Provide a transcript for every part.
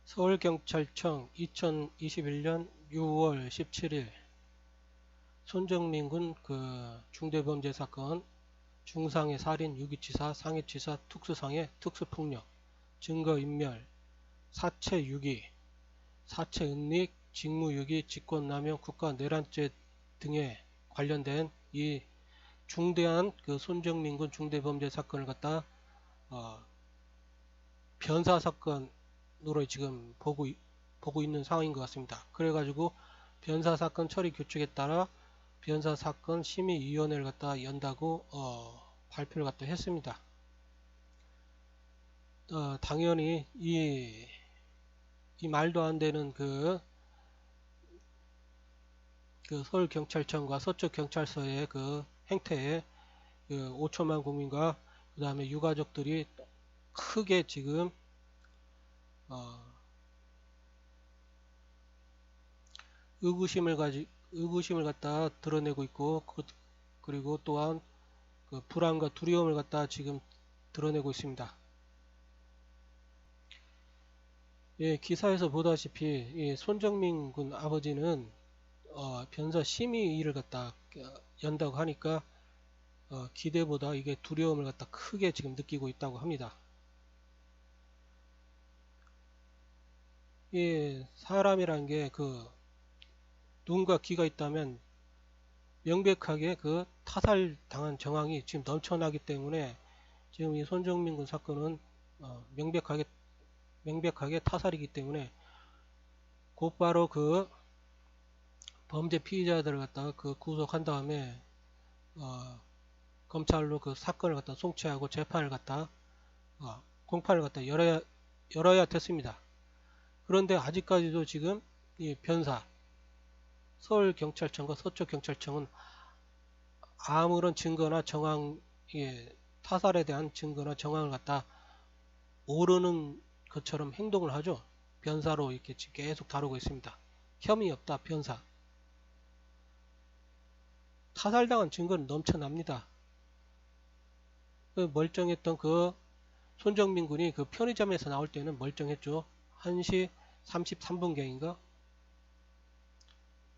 서울경찰청 2021년 6월 17일 손정민 군 중대범죄 사건 중상해 살인 유기치사 상해치사 특수상해 특수폭력 증거인멸 사체유기 사체은닉 직무유기 직권남용 국가내란죄 등에 관련된 이 중대한 손정민 군 중대범죄 사건을 변사 사건으로 지금 보고 있는 상황인 것 같습니다. 그래가지고 변사 사건 처리 규칙에 따라 변사 사건 심의위원회를 연다고 발표를 했습니다. 당연히 이 말도 안 되는 서울경찰청과 서초경찰서의 행태에 5천만 국민과 그 다음에 유가족들이 크게 지금 의구심을 드러내고 있고, 그리고 또한 불안과 두려움을 지금 드러내고 있습니다. 예, 기사에서 보다시피 이 손정민 군 아버지는 변사 심의위를 연다고 하니까 기대보다 이게 두려움을 크게 지금 느끼고 있다고 합니다. 예, 사람이란 게 눈과 귀가 있다면 명백하게 타살당한 정황이 지금 넘쳐나기 때문에 지금 이 손정민 군 사건은 명백하게 타살이기 때문에 곧바로 범죄 피의자들을 구속한 다음에 검찰로 사건을 송치하고 재판을 공판을 열어야 됐습니다. 그런데 아직까지도 지금 이 변사 서울경찰청과 서초경찰청은 아무런 증거나 정황, 타살에 대한 증거나 정황을 모르는 것처럼 행동을 하죠. 변사로 이렇게 계속 다루고 있습니다. 혐의 없다, 변사. 타살당한 증거는 넘쳐납니다. 멀쩡했던 손정민 군이 편의점에서 나올 때는 멀쩡했죠. 1시 33분경인가?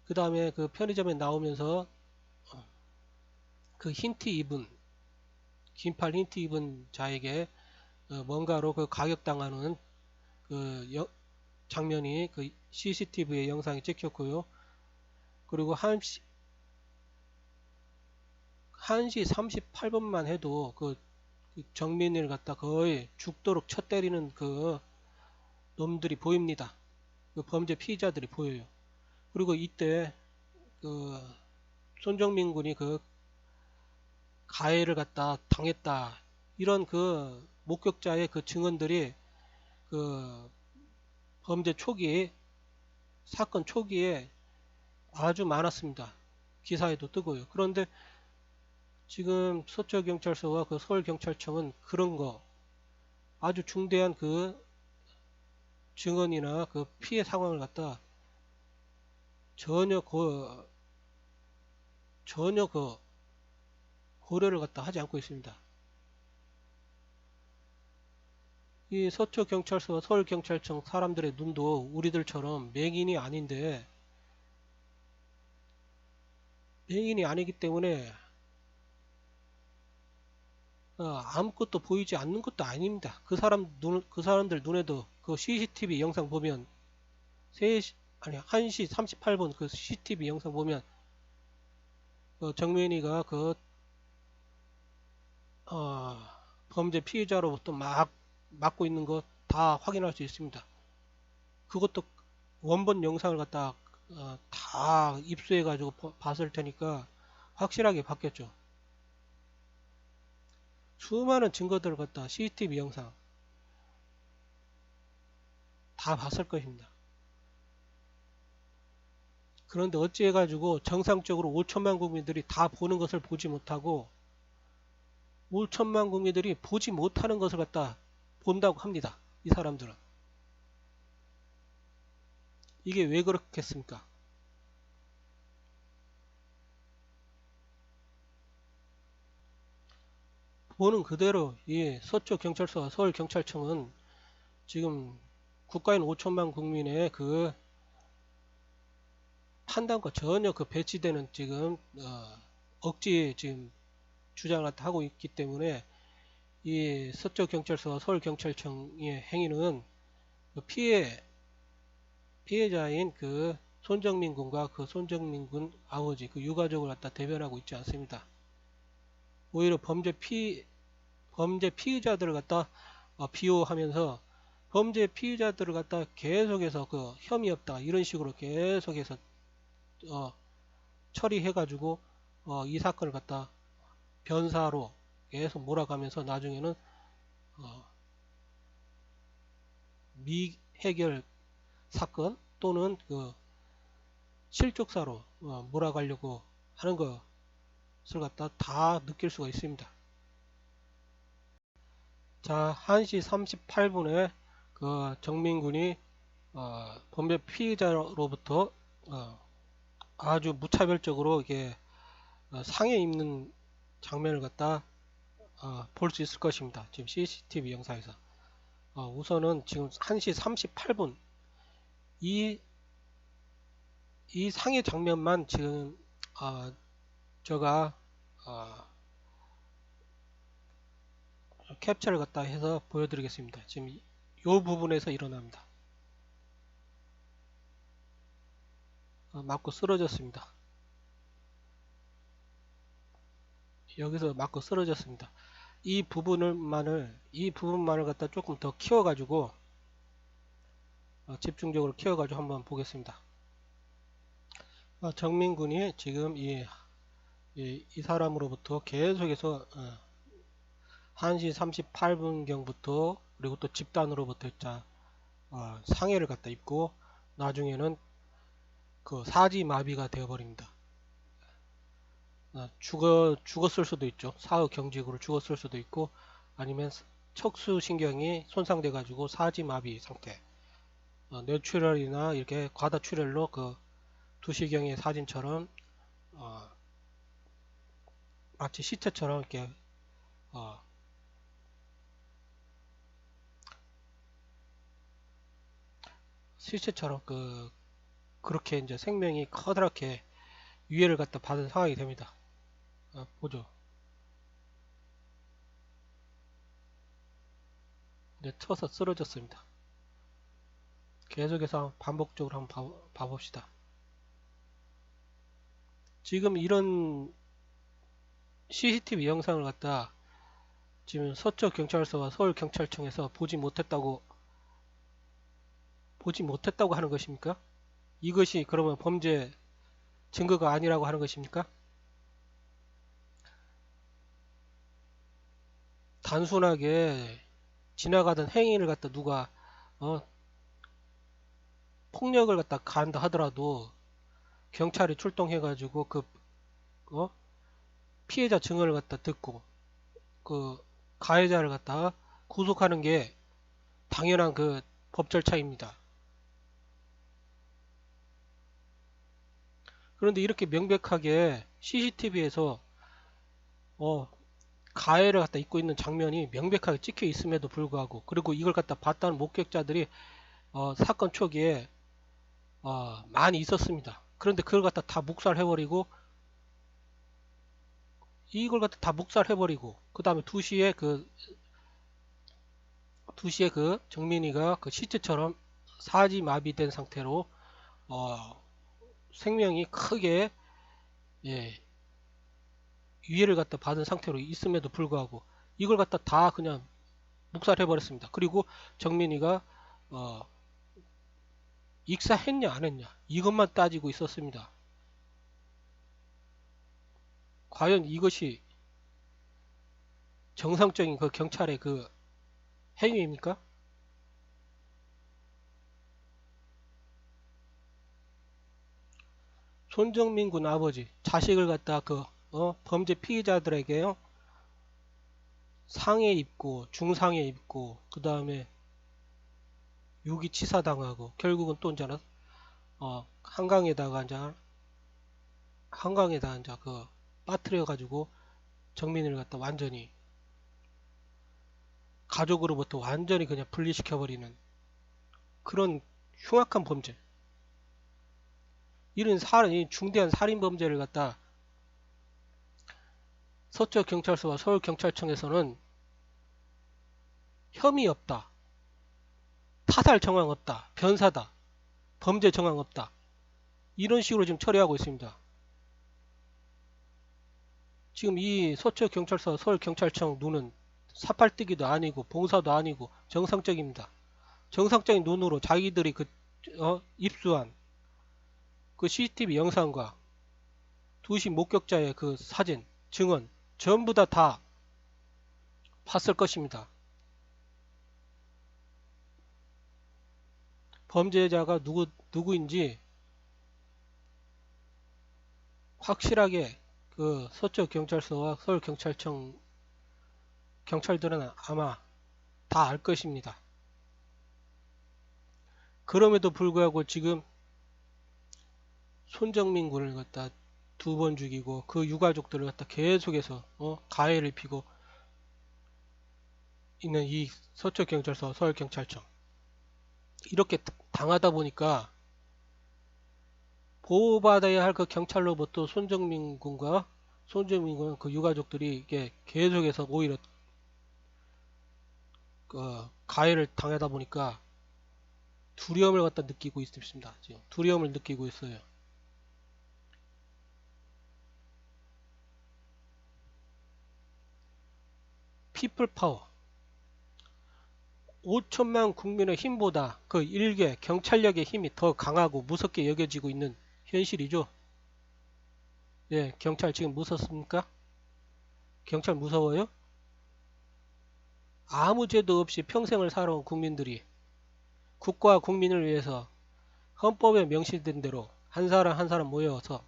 그 다음에 편의점에 나오면서 긴팔 흰 티 입은 자에게 뭔가로 가격당하는 장면이 CCTV의 영상이 찍혔고요. 그리고 1시 38분만 해도 정민이를 거의 죽도록 쳐 때리는 놈들이 보입니다. 범죄 피의자들이 보여요. 그리고 이때 손정민 군이 가해를 당했다 이런 목격자의 증언들이 범죄 초기 사건 초기에 아주 많았습니다. 기사에도 뜨고요. 그런데 지금 서초경찰서와 서울경찰청은 그런 거 아주 중대한 증언이나 피해 상황을 전혀 고려를 하지 않고 있습니다. 이 서초경찰서와 서울경찰청 사람들의 눈도 우리들처럼 맹인이 아니기 때문에 아무것도 보이지 않는 것도 아닙니다. 그 사람들 눈에도 CCTV 영상 보면 1시 38분 CCTV 영상 보면 정민이가 범죄 피해자로부터 맞고 있는 거 다 확인할 수 있습니다. 그것도 원본 영상을 다 입수해 가지고 봤을 테니까 확실하게 봤겠죠. 수많은 증거들을 CCTV 영상 다 봤을 것입니다. 그런데 어찌해 가지고 정상적으로 5천만 국민들이 다 보는 것을 보지 못하고 5천만 국민들이 보지 못하는 것을 본다고 합니다. 이 사람들은. 이게 왜 그렇겠습니까? 보는 그대로 이 서초경찰서와 서울경찰청은 지금 국가인 5천만 국민의 그 판단과 전혀 그 배치되는 지금 억지 지금 주장을 하고 있기 때문에 이 서초경찰서와 서울경찰청의 행위는 그 피해자인 그 손정민 군과 그 손정민 군 아버지 그 유가족을 갖다 대변하고 있지 않습니다. 오히려 범죄 피의자들을 갖다 비호하면서 범죄 피의자들을 갖다 계속해서 그 혐의 없다 이런 식으로 계속해서 처리해가지고 이 사건을 갖다 변사로 계속 몰아가면서 나중에는 미해결 사건 또는 그 실족사로 몰아가려고 하는 것을 갖다 다 느낄 수가 있습니다. 자, 1시 38분에 그 정민군이 범죄 피의자로부터 아주 무차별적으로 이게 상해 입는 장면을 갖다 볼 수 있을 것입니다. 지금 CCTV 영상에서 우선은 지금 1시 38분 이 상해 장면만 지금 제가 캡처를 갖다 해서 보여드리겠습니다. 지금 이 부분에서 일어납니다. 맞고 쓰러졌습니다. 여기서 맞고 쓰러졌습니다. 이 부분만을 갖다 조금 더 키워가지고 집중적으로 키워가지고 한번 보겠습니다. 정민군이 지금 이 사람으로부터 계속해서 1시 38분경부터 그리고 또 집단으로부터 상해를 갖다 입고 나중에는 그 사지마비가 되어버립니다. 죽었을 수도 있죠. 사후경직으로 죽었을 수도 있고 아니면 척수신경이 손상돼 가지고 사지마비 상태, 뇌출혈이나 이렇게 과다출혈로 그 두시경의 사진처럼 마치 시체처럼 이렇게 시체처럼 그렇게 이제 생명이 커다랗게 위해를 갖다 받은 상황이 됩니다. 보죠. 이제 쳐서 쓰러졌습니다. 계속해서 반복적으로 한번 봐봅시다. 지금 이런 CCTV 영상을 갖다 지금 서초경찰서와 서울경찰청에서 보지 못했다고 하는 것입니까? 이것이 그러면 범죄 증거가 아니라고 하는 것입니까? 단순하게 지나가던 행인을 갖다 누가 폭력을 갖다 가한다 하더라도 경찰이 출동해 가지고 그 피해자 증언을 갖다 듣고 그 가해자를 갖다 구속하는 게 당연한 그 법 절차입니다. 그런데 이렇게 명백하게 CCTV에서 가해를 갖다 입고 있는 장면이 명백하게 찍혀 있음에도 불구하고 그리고 이걸 갖다 봤다는 목격자들이 사건 초기에 많이 있었습니다. 그런데 그걸 갖다 다 묵살해버리고 이걸 갖다 다 묵살해버리고 그 다음에 2시에 그 정민이가 그 시체처럼 사지마비된 상태로 생명이 크게 위해를 갖다 받은 상태로 있음에도 불구하고 이걸 갖다 다 그냥 묵살해 버렸습니다. 그리고 정민이가 익사했냐 안 했냐 이것만 따지고 있었습니다. 과연 이것이 정상적인 그 경찰의 그 행위입니까? 손정민 군 아버지 자식을 갖다 범죄 피의자들에게요 상해 입고 중상해 입고 그 다음에 유기치사 당하고 결국은 또 이제 한강에다가 빠뜨려 가지고 정민이를 갖다 완전히 가족으로부터 완전히 그냥 분리시켜 버리는 그런 흉악한 범죄, 이런 이 중대한 살인 범죄를 갖다 서초경찰서와 서울경찰청에서는 혐의 없다, 타살 정황 없다, 변사다, 범죄 정황 없다, 이런 식으로 지금 처리하고 있습니다. 지금 이 서초경찰서 서울경찰청 눈은 사팔뜨기도 아니고 봉사도 아니고 정상적입니다. 정상적인 눈으로 자기들이 입수한 그 CCTV 영상과 2시 목격자의 그 사진, 증언 전부 다 봤을 것입니다. 범죄자가 누구인지 확실하게 그 서초경찰서와 서울경찰청 경찰들은 아마 다 알 것입니다. 그럼에도 불구하고 지금 손정민 군을 갖다 2번 죽이고 그 유가족들을 갖다 계속해서 가해를 피고 있는 이 서초경찰서 서울경찰청, 이렇게 당하다 보니까 보호받아야 할 그 경찰로부터 손정민 군과 그 유가족들이 이게 계속해서 오히려 그 가해를 당하다 보니까 두려움을 갖다 느끼고 있습니다. 지금 두려움을 느끼고 있어요. 피플 파워, 5천만 국민의 힘보다 그 일개 경찰력의 힘이 더 강하고 무섭게 여겨지고 있는 현실이죠. 예, 경찰 지금 무섭습니까? 경찰 무서워요? 아무 죄도 없이 평생을 살아온 국민들이 국가와 국민을 위해서 헌법에 명시된 대로 한 사람 한 사람 모여서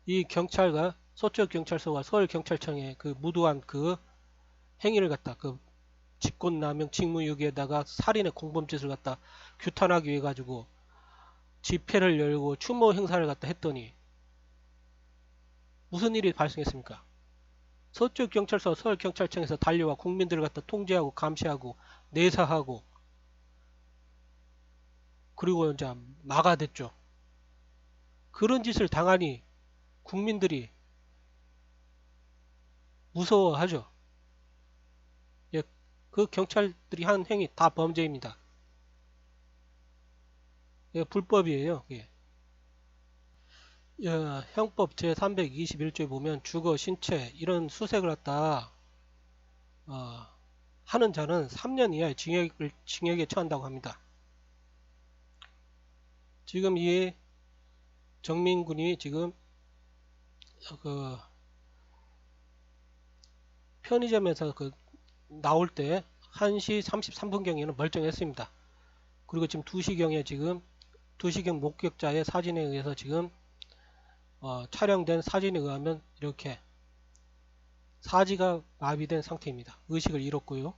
이 경찰과 서초경찰서와 서울경찰청의 그 무도한 그 행위를 갖다 그 직권남용 직무유기에다가 살인의 공범죄를 갖다 규탄하기 위해 가지고 집회를 열고 추모 행사를 갖다 했더니 무슨 일이 발생했습니까? 서초경찰서 서울경찰청에서 달려와 국민들을 갖다 통제하고 감시하고 내사하고 그리고 이제 막아댔죠. 그런 짓을 당하니 국민들이 무서워하죠. 예, 그 경찰들이 한 행위 다 범죄입니다. 예, 불법이에요. 예. 형법 제321조에 보면 주거, 신체 이런 수색을 갖다 하는 자는 3년 이하의 징역에 처한다고 합니다. 지금 이 정민군이 지금 그 편의점에서 그 나올 때 1시 33분경에는 멀쩡했습니다. 그리고 지금 2시경에 지금 2시경 목격자의 사진에 의해서 지금 촬영된 사진에 의하면 이렇게 사지가 마비된 상태입니다. 의식을 잃었고요.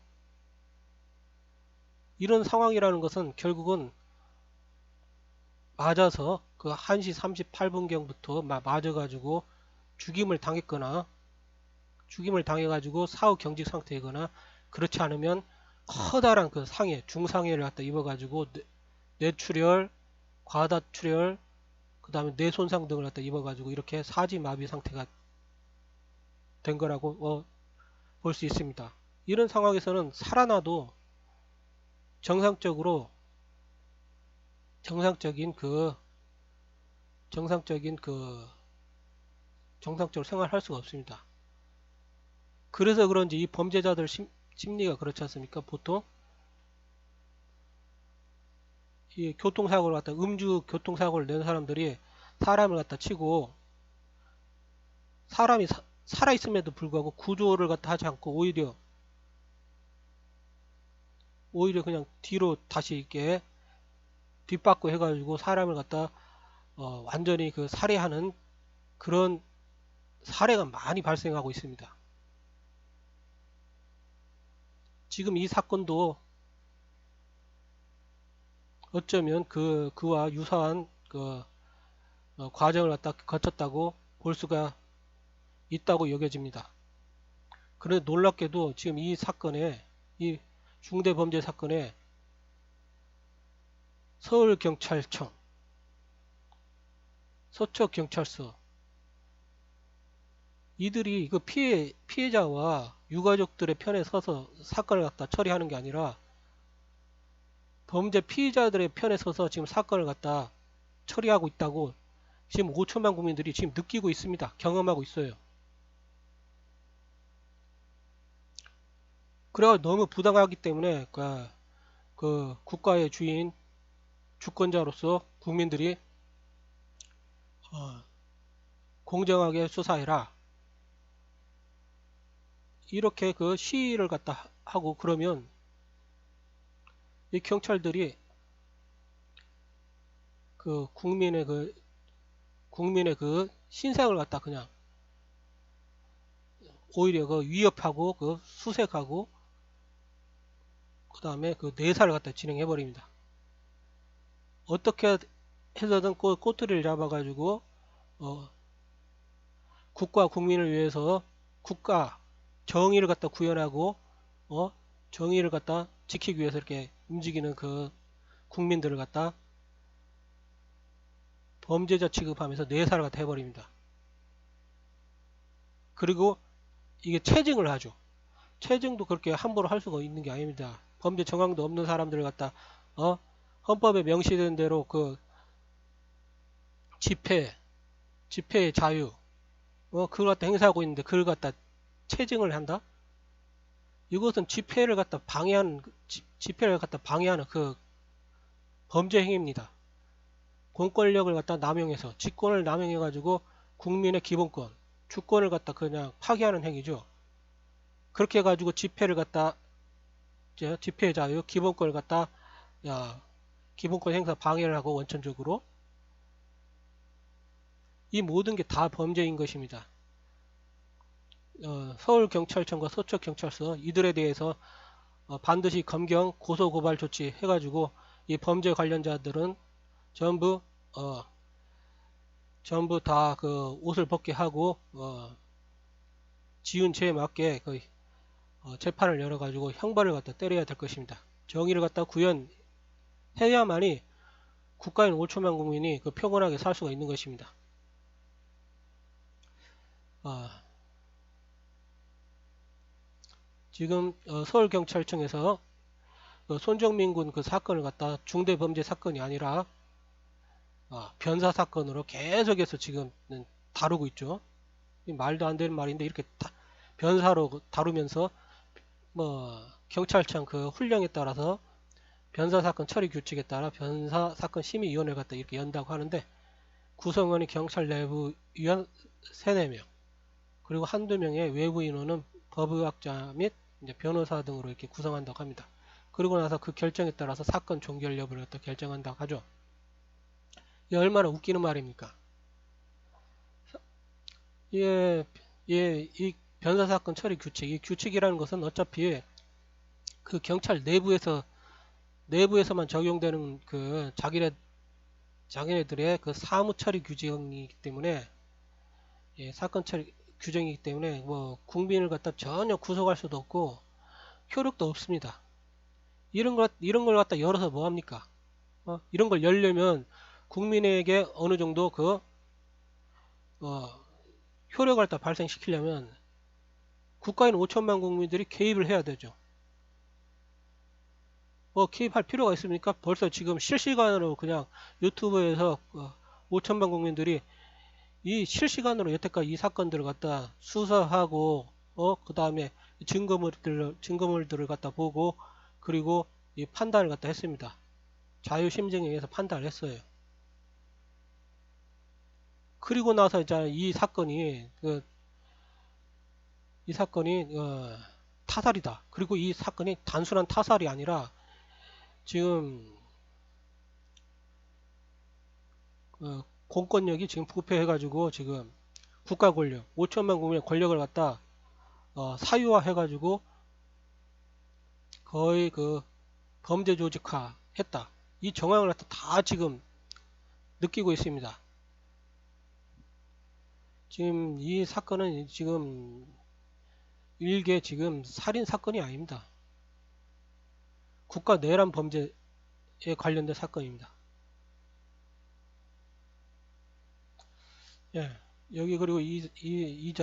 이런 상황이라는 것은 결국은 맞아서 그 1시 38분경부터 맞아가지고 죽임을 당했거나 죽임을 당해가지고 사후 경직 상태이거나 그렇지 않으면 커다란 그 중상해를 갖다 입어가지고 뇌출혈, 과다출혈, 그 다음에 뇌 손상 등을 갖다 입어가지고 이렇게 사지마비 상태가 된 거라고 볼 수 있습니다. 이런 상황에서는 살아나도 정상적으로 정상적으로 생활할 수가 없습니다. 그래서 그런지 이 범죄자들 심리가 그렇지 않습니까? 보통 이 교통사고를 갖다 음주 교통사고를 낸 사람들이 사람을 갖다 치고 사람이 살아있음에도 불구하고 구조를 갖다 하지 않고 오히려 그냥 뒤로 다시 이렇게 뒷받고 해가지고 사람을 갖다 완전히 그 살해하는 그런 사례가 많이 발생하고 있습니다. 지금 이 사건도 어쩌면 그와 유사한 과정을 갖다 거쳤다고 볼 수가 있다고 여겨집니다. 그런데 놀랍게도 지금 이 중대범죄 사건에 서울경찰청, 서초경찰서, 이들이 그 피해자와 유가족들의 편에 서서 사건을 갖다 처리하는 게 아니라 범죄 피의자들의 편에 서서 지금 사건을 갖다 처리하고 있다고 지금 5천만 국민들이 지금 느끼고 있습니다. 경험하고 있어요. 그래 너무 부당하기 때문에 그 국가의 주인 주권자로서 국민들이 공정하게 수사해라. 이렇게 그 시위를 갖다 하고 그러면 이 경찰들이 그 국민의 그 신상을 갖다 그냥 오히려 그 위협하고 그 수색하고 그 다음에 그 내사를 갖다 진행해 버립니다. 어떻게 해서든 꼬투리를 잡아가지고 국가 국민을 위해서 국가 정의를 갖다 구현하고 정의를 갖다 지키기 위해서 이렇게 움직이는 그 국민들을 갖다 범죄자 취급하면서 내사를 갖다 해버립니다. 그리고 이게 체증을 하죠. 체증도 그렇게 함부로 할 수가 있는 게 아닙니다. 범죄 정황도 없는 사람들을 갖다 헌법에 명시된 대로 그 집회의 자유 그걸 갖다 행사하고 있는데 그걸 갖다 체증을 한다? 이것은 집회를 갖다 방해하는 그 범죄 행위입니다. 공권력을 갖다 남용해서 직권을 남용해 가지고 국민의 기본권, 주권을 갖다 그냥 파괴하는 행위죠. 그렇게 해가지고 집회의 자유, 기본권을 갖다 기본권 행사 방해를 하고 원천적으로 이 모든 게 다 범죄인 것입니다. 서울경찰청과 서초경찰서 이들에 대해서 반드시 검경 고소고발 조치 해가지고 이 범죄 관련자들은 전부 다 그 옷을 벗게 하고 지은 죄에 맞게 그 재판을 열어가지고 형벌을 갖다 때려야 될 것입니다. 정의를 갖다 구현해야만이 국가인 5천만 국민이 그 평온하게 살 수가 있는 것입니다. 지금 서울경찰청에서 손정민 군 그 사건을 갖다 중대범죄 사건이 아니라 변사 사건으로 계속해서 지금 다루고 있죠. 말도 안 되는 말인데 이렇게 변사로 다루면서 경찰청 그 훈령에 따라서 변사 사건 처리 규칙에 따라 변사 사건 심의위원회를 갖다 이렇게 연다고 하는데 구성원이 경찰 내부 위원 3, 4명 그리고 한두 명의 외부 인원은 법의학자 및 이제 변호사 등으로 이렇게 구성한다고 합니다. 그리고 나서 그 결정에 따라서 사건 종결 여부를 갖다 결정한다고 하죠. 이게 얼마나 웃기는 말입니까? 이 변사 사건 처리 규칙, 이 규칙이라는 것은 어차피 그 경찰 내부에서만 적용되는 그 자기네들의 그 사무 처리 규정이기 때문에 사건 처리 규정이기 때문에 뭐 국민을 갖다 전혀 구속할 수도 없고 효력도 없습니다. 이런 걸 갖다 열어서 뭐 합니까? 이런 걸 열려면 국민에게 어느 정도 그 효력을 갖다 발생시키려면 국가인 5천만 국민들이 개입을 해야 되죠. 개입할 필요가 있습니까? 벌써 지금 실시간으로 그냥 유튜브에서 5천만 국민들이 이 실시간으로 여태까지 이 사건들을 갖다 수사하고 그 다음에 증거물들을 갖다 보고 그리고 이 판단을 갖다 했습니다. 자유심증에 의해서 판단을 했어요. 그리고 나서 이제 이 사건이 타살이다. 그리고 이 사건이 단순한 타살이 아니라 지금 공권력이 지금 부패해가지고 지금 국가 권력 5천만 국민의 권력을 갖다 사유화해가지고 거의 그 범죄 조직화 했다. 이 정황을 갖다 다 지금 느끼고 있습니다. 지금 이 사건은 지금 일개 지금 살인 사건이 아닙니다. 국가 내란 범죄 관련된 사건입니다. 예, 여기 그리고 이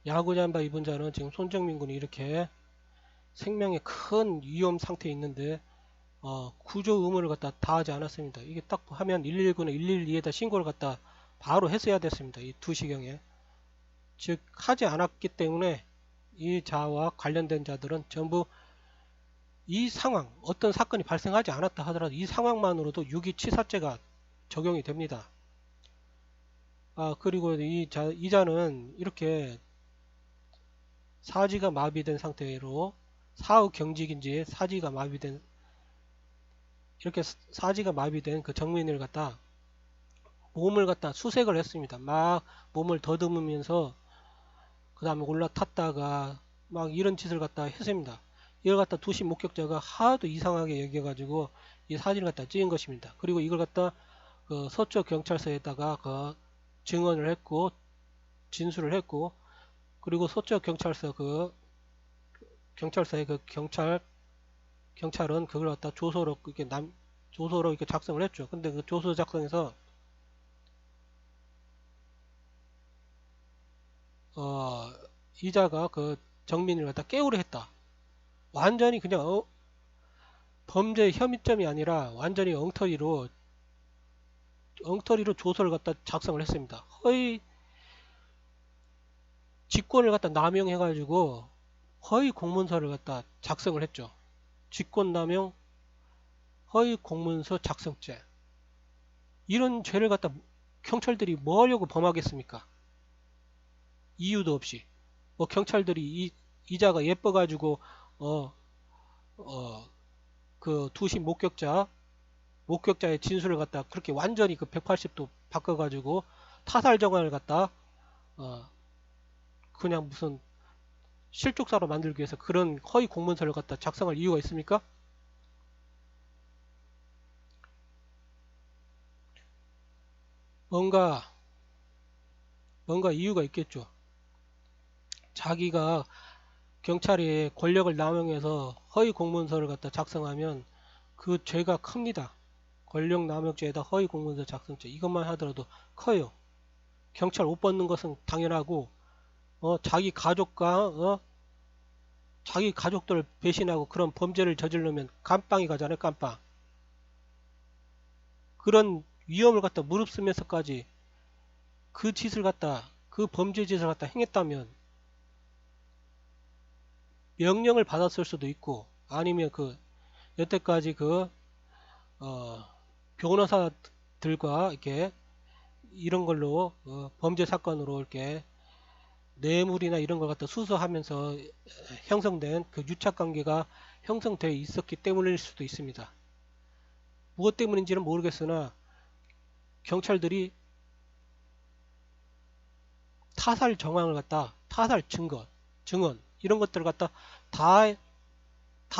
야구 잠바 입은 자는 지금 손정민 군이 이렇게 생명에 큰 위험 상태에 있는데 구조 의무를 갖다 다하지 않았습니다. 이게 딱 하면 119나 112에다 신고를 갖다 바로 했어야 됐습니다. 이 2시경에. 즉 하지 않았기 때문에 이 자와 관련된 자들은 전부 이 상황, 어떤 사건이 발생하지 않았다 하더라도 이 상황만으로도 유기치사죄가 적용이 됩니다. 그리고 이자는 이렇게 사지가 마비된 상태로 사후 경직인지 사지가 마비된 이렇게 사지가 마비된 그 정민이를 갖다 몸을 갖다 수색을 했습니다. 막 몸을 더듬으면서 그 다음에 올라탔다가 막 이런 짓을 갖다 했습니다. 이걸 갖다 두신 목격자가 하도 이상하게 여겨가지고 이 사진을 갖다 찍은 것입니다. 그리고 이걸 갖다 그 서초 경찰서에다가 그 증언을 했고 진술을 했고 그리고 서초 경찰서 경찰서의 경찰은 그걸 갖다 조서로 이렇게 작성을 했죠. 근데 그 조서 작성에서 이자가 그 정민이를 갖다 깨우려 했다. 완전히 그냥 범죄 혐의점이 아니라 완전히 엉터리로 조서를 갖다 작성을 했습니다. 허위 직권을 갖다 남용해가지고 허위 공문서를 갖다 작성을 했죠. 직권남용 허위 공문서 작성죄. 이런 죄를 갖다 경찰들이 뭐 하려고 범하겠습니까? 이유도 없이. 뭐 경찰들이 이자가 예뻐가지고 그 두신 목격자의 진술을 갖다 그렇게 완전히 그 180도 바꿔가지고 타살 정황을 갖다 그냥 무슨 실족사로 만들기 위해서 그런 허위 공문서를 갖다 작성할 이유가 있습니까? 뭔가 이유가 있겠죠. 자기가 경찰이 권력을 남용해서 허위 공문서를 갖다 작성하면 그 죄가 큽니다. 권력 남용죄에다 허위 공문서 작성죄 이것만 하더라도 커요. 경찰 옷 벗는 것은 당연하고 자기 가족과 자기 가족들을 배신하고 그런 범죄를 저지르면 감방이 가잖아요. 감방. 그런 위험을 갖다 무릅쓰면서까지 그 범죄 짓을 갖다 행했다면 명령을 받았을 수도 있고 아니면 그 여태까지 변호사들과 이렇게 이런 걸로 범죄 사건으로 이렇게 뇌물이나 이런 걸 갖다 수수하면서 형성된 그 유착 관계가 형성되어 있었기 때문일 수도 있습니다. 무엇 때문인지는 모르겠으나 경찰들이 타살 정황을 갖다 타살 증언 이런 것들을 갖다 다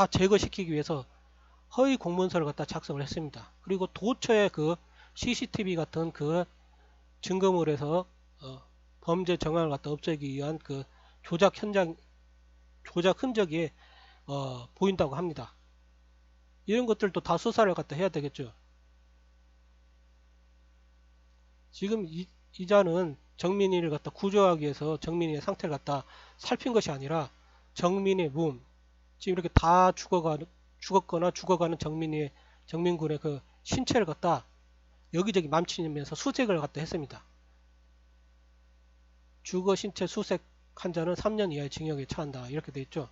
제거시키기 위해서 허위 공문서를 갖다 작성을 했습니다. 그리고 도처에 그 CCTV 같은 그 증거물에서 범죄 정황을 갖다 없애기 위한 그 조작 흔적이 보인다고 합니다. 이런 것들도 다 수사를 갖다 해야 되겠죠. 지금 이자는 정민이를 갖다 구조하기 위해서 정민이의 상태를 갖다 살핀 것이 아니라 정민의 몸 지금 이렇게 다 죽었거나 죽어가는 정민군의 그 신체를 갖다 여기저기 맘치면서 수색을 갖다 했습니다. 주거 신체 수색한 자는 3년 이하의 징역에 처한다 이렇게 돼 있죠.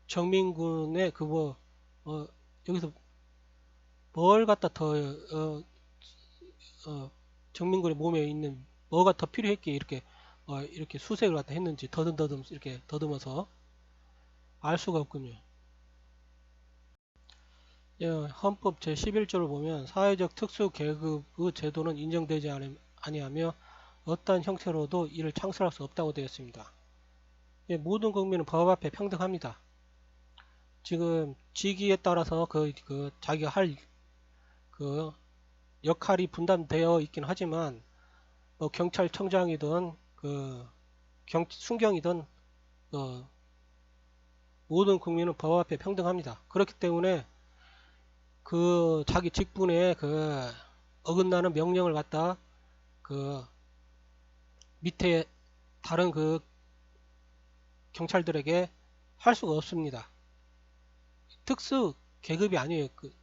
정민군의 여기서 뭘 갖다 더 정민군의 몸에 있는 뭐가 더 필요했기에 이렇게 수색을 갖다 했는지 이렇게 더듬어서 알 수가 없군요. 헌법 제11조를 보면 사회적 특수 계급의 제도는 인정되지 아니하며 어떠한 형태로도 이를 창설할 수 없다고 되어 있습니다. 모든 국민은 법 앞에 평등합니다. 지금 직위에 따라서 자기가 할 역할이 분담되어 있긴 하지만 경찰청장이든 순경이든 모든 국민은 법 앞에 평등합니다. 그렇기 때문에 그 자기 직분에 그 어긋나는 명령을 갖다 그 밑에 다른 그 경찰들에게 할 수가 없습니다. 특수 계급이 아니에요. 그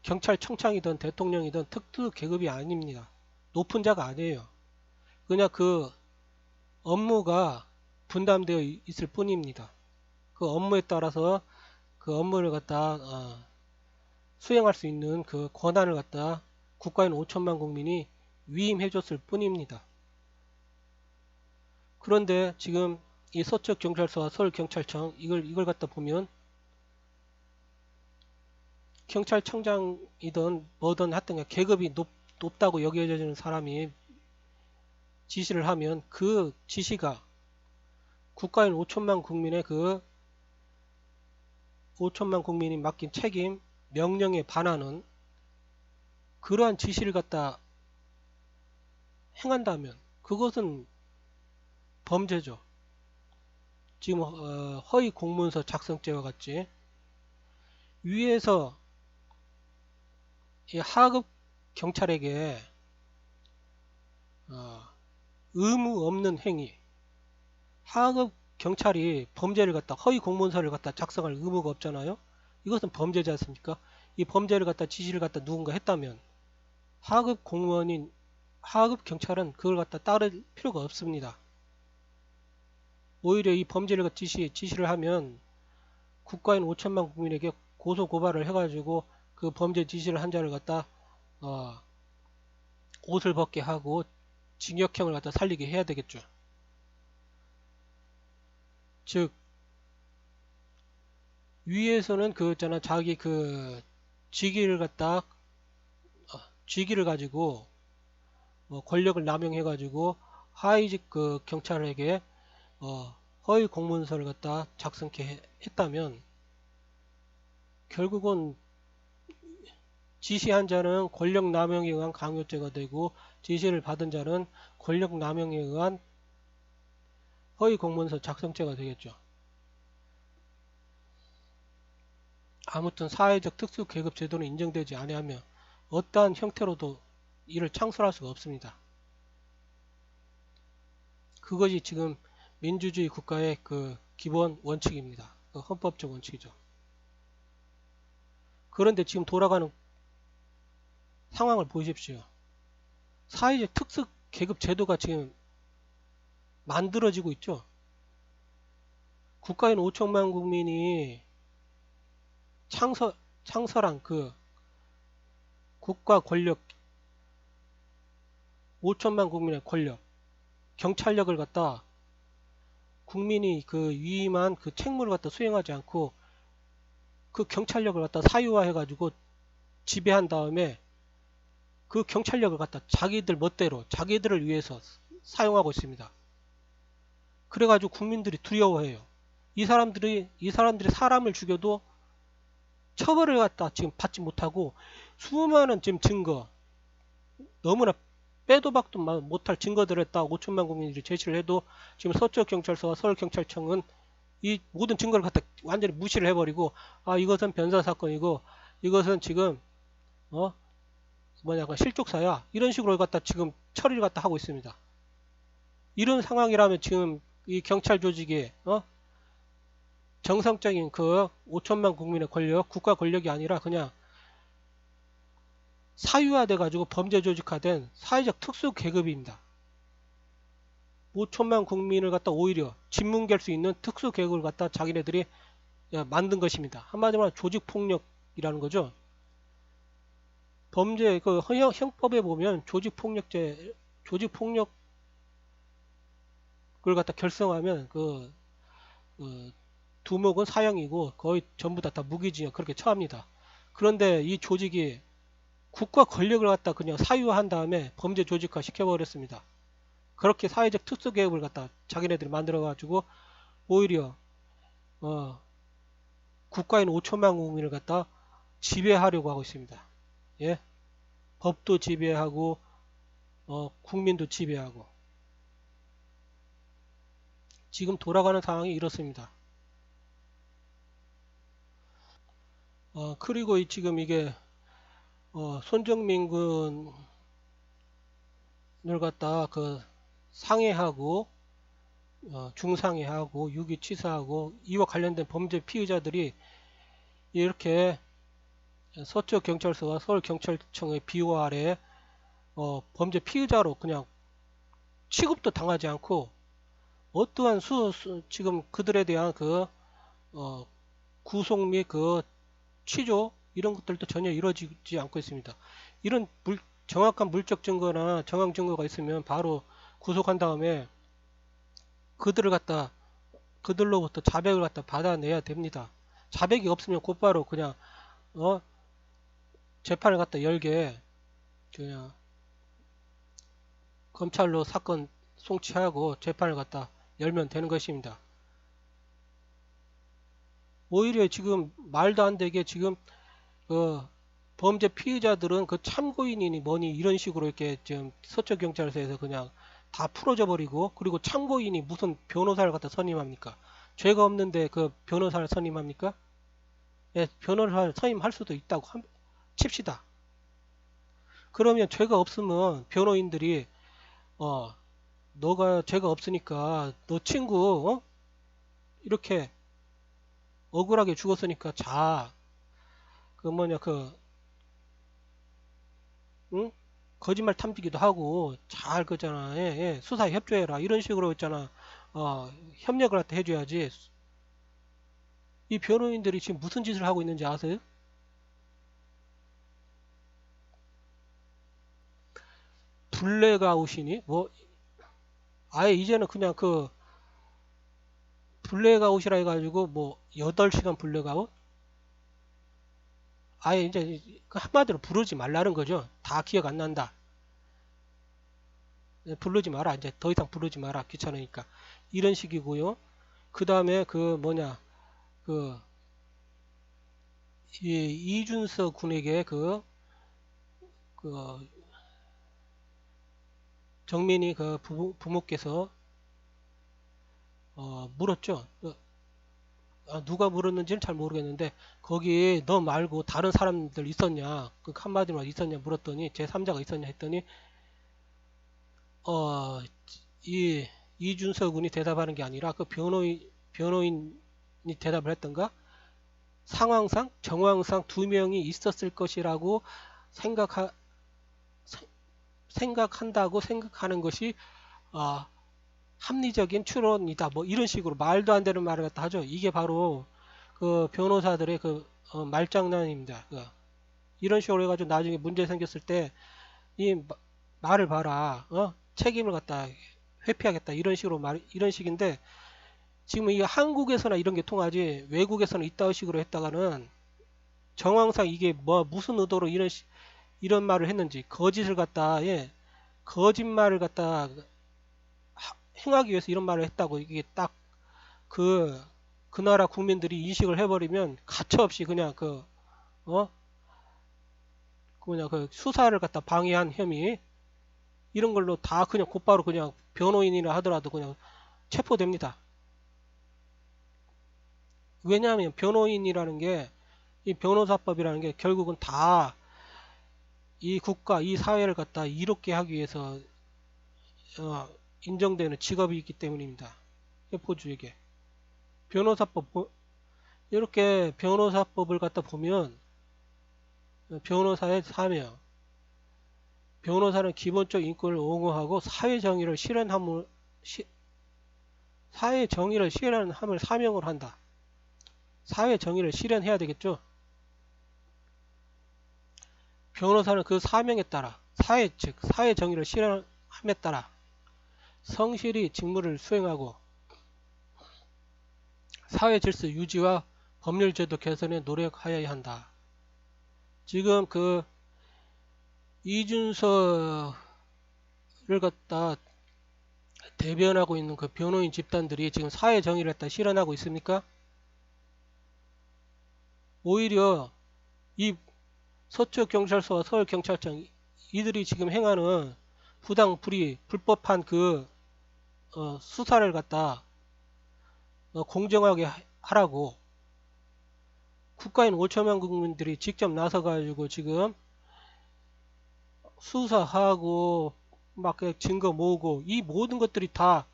경찰청장이든 대통령이든 특수 계급이 아닙니다. 높은 자가 아니에요. 그냥 그 업무가 분담되어 있을 뿐입니다. 그 업무에 따라서 그 업무를 갖다 수행할 수 있는 그 권한을 갖다 국가인 5천만 국민이 위임해 줬을 뿐입니다. 그런데 지금 이 서초경찰서와 서울경찰청 이걸 갖다 보면 경찰청장이든 뭐든 하여튼 계급이 높다고 여겨지는 사람이 지시를 하면 그 지시가 국가인 5천만 국민의 그 5천만 국민이 맡긴 책임, 명령에 반하는 그러한 지시를 갖다 행한다면 그것은 범죄죠. 지금 허위 공문서 작성죄와 같이 위에서 이 하급 경찰에게 의무 없는 행위, 하급 경찰이 범죄를 갖다 허위 공문서를 갖다 작성할 의무가 없잖아요. 이것은 범죄지 않습니까? 이 범죄를 갖다 지시를 갖다 누군가 했다면 하급 공무원인 하급 경찰은 그걸 갖다 따를 필요가 없습니다. 오히려 이 범죄를 지시를 하면 국가인 5천만 국민에게 고소 고발을 해가지고 그 범죄 지시를 한 자를 갖다 옷을 벗게 하고 징역형을 갖다 살리게 해야 되겠죠. 즉 위에서는 그 있잖아 자기 그 직위를 갖다 직위를 가지고 권력을 남용해 가지고 하위직 그 경찰에게 허위 공문서를 갖다 작성케 했다면 결국은 지시한 자는 권력 남용에 의한 강요죄가 되고 지시를 받은 자는 권력 남용에 의한 허위 공문서 작성죄가 되겠죠. 아무튼 사회적 특수 계급 제도는 인정되지 아니하며 어떠한 형태로도 이를 창설할 수가 없습니다. 그것이 지금 민주주의 국가의 그 기본 원칙입니다. 그 헌법적 원칙이죠. 그런데 지금 돌아가는 상황을 보십시오. 사회적 특수 계급 제도가 지금 만들어지고 있죠. 국가인 5천만 국민이 창설한 그 국가 권력 5천만 국민의 권력 경찰력을 갖다 국민이 그 위임한 그 책무를 갖다 수행하지 않고 그 경찰력을 갖다 사유화해 가지고 지배한 다음에 그 경찰력을 갖다 자기들 멋대로 자기들을 위해서 사용하고 있습니다. 그래가지고 국민들이 두려워해요. 이 사람들이 사람을 죽여도 처벌을 갖다 지금 받지 못하고 수많은 지금 증거 너무나 빼도 박도 못할 증거들을 다 5천만 국민들이 제시를 해도 지금 서초경찰서와 서울경찰청은 이 모든 증거를 갖다 완전히 무시를 해버리고 이것은 변사 사건이고 이것은 지금 그 실족사야 이런 식으로 갖다 지금 처리를 갖다 하고 있습니다. 이런 상황이라면 지금 이 경찰 조직이 정상적인 그 5천만 국민의 권력, 국가 권력이 아니라 그냥 사유화돼 가지고 범죄 조직화된 사회적 특수 계급입니다. 5천만 국민을 갖다 오히려 짓뭉갤 수 있는 특수 계급을 갖다 자기네들이 만든 것입니다. 한마디로 말하면 조직 폭력이라는 거죠. 범죄 그 형법에 보면 조직 폭력을 갖다 결성하면 그 두목은 사형이고 거의 전부 다 무기징역 그렇게 처합니다. 그런데 이 조직이 국가 권력을 갖다 그냥 사유화한 다음에 범죄 조직화 시켜버렸습니다. 그렇게 사회적 특수계급을 갖다 자기네들이 만들어가지고 오히려 국가인 5천만 국민을 갖다 지배하려고 하고 있습니다. 예, 법도 지배하고 국민도 지배하고 지금 돌아가는 상황이 이렇습니다. 그리고 지금 이게 손정민 군을 갖다 그 상해하고 중상해하고 유기치사하고 이와 관련된 범죄 피의자들이 이렇게 서초경찰서와 서울경찰청의 비호 아래 범죄 피의자로 그냥 취급도 당하지 않고 어떠한 지금 그들에 대한 어, 구속 및 취조 이런 것들도 전혀 이루어지지 않고 있습니다. 이런 정확한 물적 증거나 정황 증거가 있으면 바로 구속한 다음에 그들을 갖다 그들로부터 자백을 갖다 받아내야 됩니다. 자백이 없으면 곧바로 그냥 재판을 갖다 열게 그냥 검찰로 사건 송치하고 재판을 갖다 열면 되는 것입니다. 오히려 지금 말도 안 되게 지금 범죄 피의자들은 그 참고인이니 뭐니 이런 식으로 이렇게 지금 서초경찰서에서 그냥 다 풀어져 버리고 그리고 참고인이 무슨 변호사를 갖다 선임합니까? 죄가 없는데 그 변호사를 선임합니까? 예, 변호사를 선임할 수도 있다고 칩시다. 그러면 죄가 없으면 변호인들이 너가 죄가 없으니까 너 친구 이렇게 억울하게 죽었으니까 응? 거짓말 탐지기도 하고 잘 그잖아. 예, 예. 수사에 협조해라. 이런 식으로 있잖아. 협력을 갖다 해줘야지. 이 변호인들이 지금 무슨 짓을 하고 있는지 아세요? 블랙아웃이니? 뭐, 아예 이제는 그냥 블랙아웃이라 해가지고 뭐, 8시간 블랙아웃? 아예 이제 한마디로 부르지 말라는 거죠. 다 기억 안 난다. 부르지 마라. 이제 더 이상 부르지 마라. 귀찮으니까. 이런 식이고요. 그 다음에 그, 이준석 군에게 그 정민이 부모께서 물었죠. 누가 물었는지는 잘 모르겠는데 거기 너 말고 다른 사람들 있었냐? 그 한마디로 있었냐 물었더니 제3자가 있었냐 했더니 어, 이 이준석 군이 대답하는 게 아니라 그 변호인이 대답을 했던가? 상황상 정황상 두 명이 있었을 것이라고 생각하, 생각한다고 생각하는 것이 어, 합리적인 추론이다. 뭐 이런 식으로 말도 안 되는 말을 갖다 하죠. 이게 바로 그 변호사들의 말장난입니다. 이런 식으로 해가지고 나중에 문제 생겼을 때 이 말을 봐라. 책임을 갖다 회피하겠다. 이런 식으로 이런 식인데 지금 이 한국에서나 이런 게 통하지 외국에서는 이따위 식으로 했다가는 정황상 이게 뭐 무슨 의도로 이런 말을 했는지 거짓을 갖다 거짓말을 갖다 행하기 위해서 이런 말을 했다고 이게 딱 그 나라 국민들이 인식을 해버리면 가차없이 그냥 그냥 수사를 갖다 방해한 혐의 이런 걸로 다 그냥 곧바로 그냥 변호인이라 하더라도 그냥 체포됩니다. 왜냐하면 변호인이라는 게 이 변호사법이라는 게 결국은 다 이 국가, 이 사회를 갖다 이롭게 하기 위해서 인정되는 직업이 있기 때문입니다. 포주에게 변호사법 이렇게 변호사법을 갖다 보면 변호사의 사명 변호사는 기본적 인권을 옹호하고 사회 정의를 실현함을 사명을 한다. 사회 정의를 실현해야 되겠죠. 변호사는 그 사명에 따라 즉 사회 정의를 실현함에 따라 성실히 직무를 수행하고 사회 질서 유지와 법률 제도 개선에 노력하여야 한다. 지금 이준석을 갖다 대변하고 있는 그 변호인 집단들이 지금 사회 정의를 갖다 실현하고 있습니까? 오히려 이 서초경찰서와 서울경찰청 이들이 지금 행하는 불법한 수사를 갖다 공정하게 하라고 국가인 5천만 국민들이 직접 나서가지고 지금 수사하고 막 증거 모으고 이 모든 것들이 다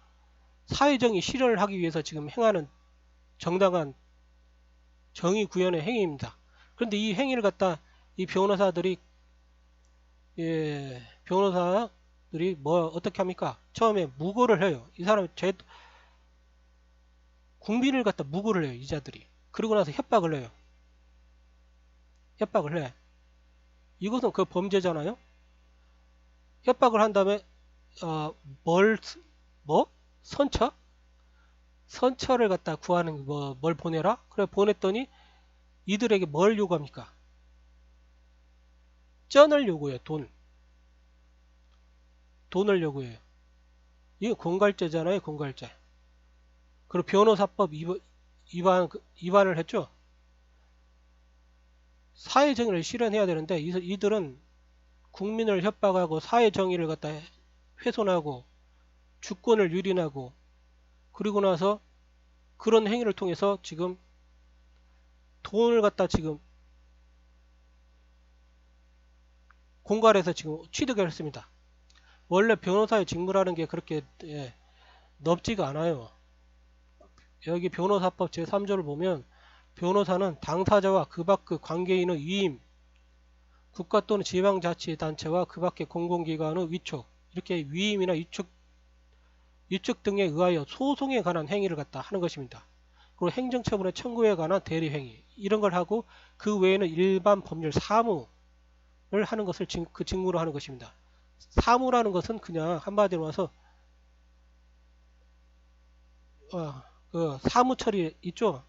사회정의 실현을 하기 위해서 지금 행하는 정당한 정의 구현의 행위입니다. 그런데 이 행위를 갖다 이 변호사들이 변호사들이 뭐 어떻게 합니까? 처음에 무고를 해요. 이 사람 국민을 갖다 무고를 해요. 이자들이. 그러고 나서 협박을 해요. 협박을 해. 이것은 그 범죄잖아요. 협박을 한 다음에 어, 뭘 뭐? 선처? 선처를 갖다 구하는 뭘 보내라? 그래 보냈더니 이들에게 뭘 요구합니까? 쩐을 요구해요. 돈을 요구해요. 이게 공갈죄잖아요. 공갈죄. 그리고 변호사법 위반을 했죠. 사회정의를 실현해야 되는데 이들은 국민을 협박하고 사회정의를 갖다 훼손하고 주권을 유린하고 그리고 나서 그런 행위를 통해서 지금 돈을 갖다 지금 공갈해서 지금 취득을 했습니다. 원래 변호사의 직무라는 게 그렇게 넓지가 않아요. 여기 변호사법 제3조를 보면 변호사는 당사자와 그 밖의 관계인의 위임, 국가 또는 지방자치단체와 그 밖의 공공기관의 위촉, 이렇게 위임이나 위촉 등에 의하여 소송에 관한 행위를 갖다 하는 것입니다. 그리고 행정처분의 청구에 관한 대리행위, 이런 걸 하고 그 외에는 일반 법률 사무를 하는 것을 그 직무로 하는 것입니다. 사무라는 것은 그냥 한마디로 와서 그 사무처리 있죠.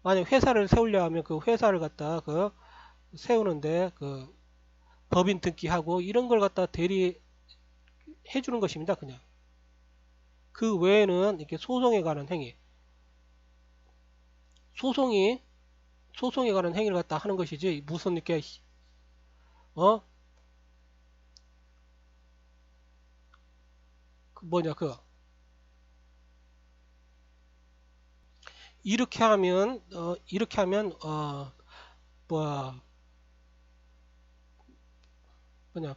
만약 회사를 세우려 하면 그 회사를 갖다 세우는데 그 법인 등기하고 이런 걸 갖다 대리해 주는 것입니다. 그냥 그 외에는 이렇게 소송에 관한 행위, 소송에 관한 행위를 갖다 하는 것이지 무슨 이렇게 어 이렇게 하면 뭐 뭐냐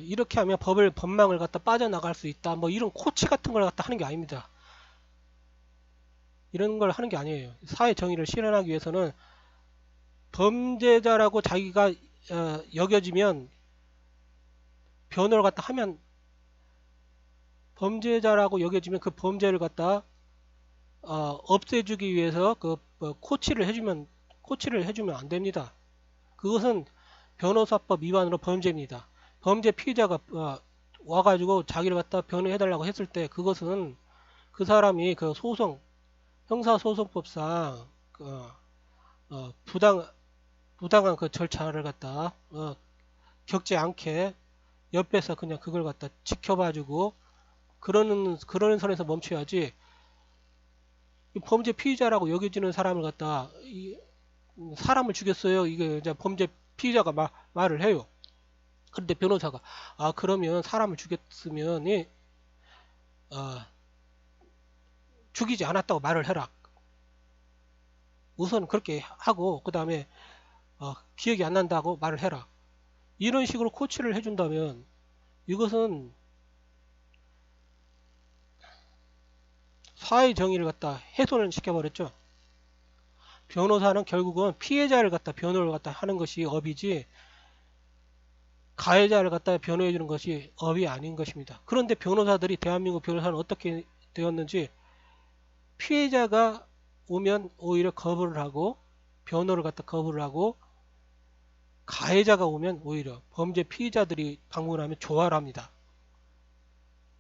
이렇게 하면 법망을 갖다 빠져나갈 수 있다. 뭐 이런 코치 같은 걸 갖다 하는 게 아닙니다. 이런 걸 하는 게 아니에요. 사회 정의를 실현하기 위해서는 범죄자라고 자기가 여겨지면 변호를 갖다 하면 범죄자라고 여겨지면 그 범죄를 갖다 없애주기 위해서 코치를 해주면 안 됩니다. 그것은 변호사법 위반으로 범죄입니다. 범죄 피의자가 와가지고 자기를 갖다 변호해달라고 했을 때 그것은 그 사람이 그 형사소송법상 부당한 그 절차를 갖다 겪지 않게 옆에서 그냥 그걸 갖다 지켜봐주고 그러는 선에서 멈춰야지. 범죄 피의자라고 여겨지는 사람을 갖다 사람을 죽였어요. 이게 이제 범죄 피의자가 말을 해요. 그런데 변호사가 그러면 사람을 죽였으면 죽이지 않았다고 말을 해라. 우선 그렇게 하고 그 다음에 기억이 안 난다고 말을 해라. 이런 식으로 코치를 해준다면 이것은 사회 정의를 갖다 훼손을 시켜버렸죠. 변호사는 결국은 피해자를 갖다 변호를 갖다 하는 것이 업이지 가해자를 갖다 변호해 주는 것이 업이 아닌 것입니다. 그런데 변호사들이 대한민국 변호사는 어떻게 되었는지 피해자가 오면 오히려 거부를 하고 변호를 갖다 거부를 하고 가해자가 오면 오히려 범죄 피해자들이 방문하면 조화를 합니다.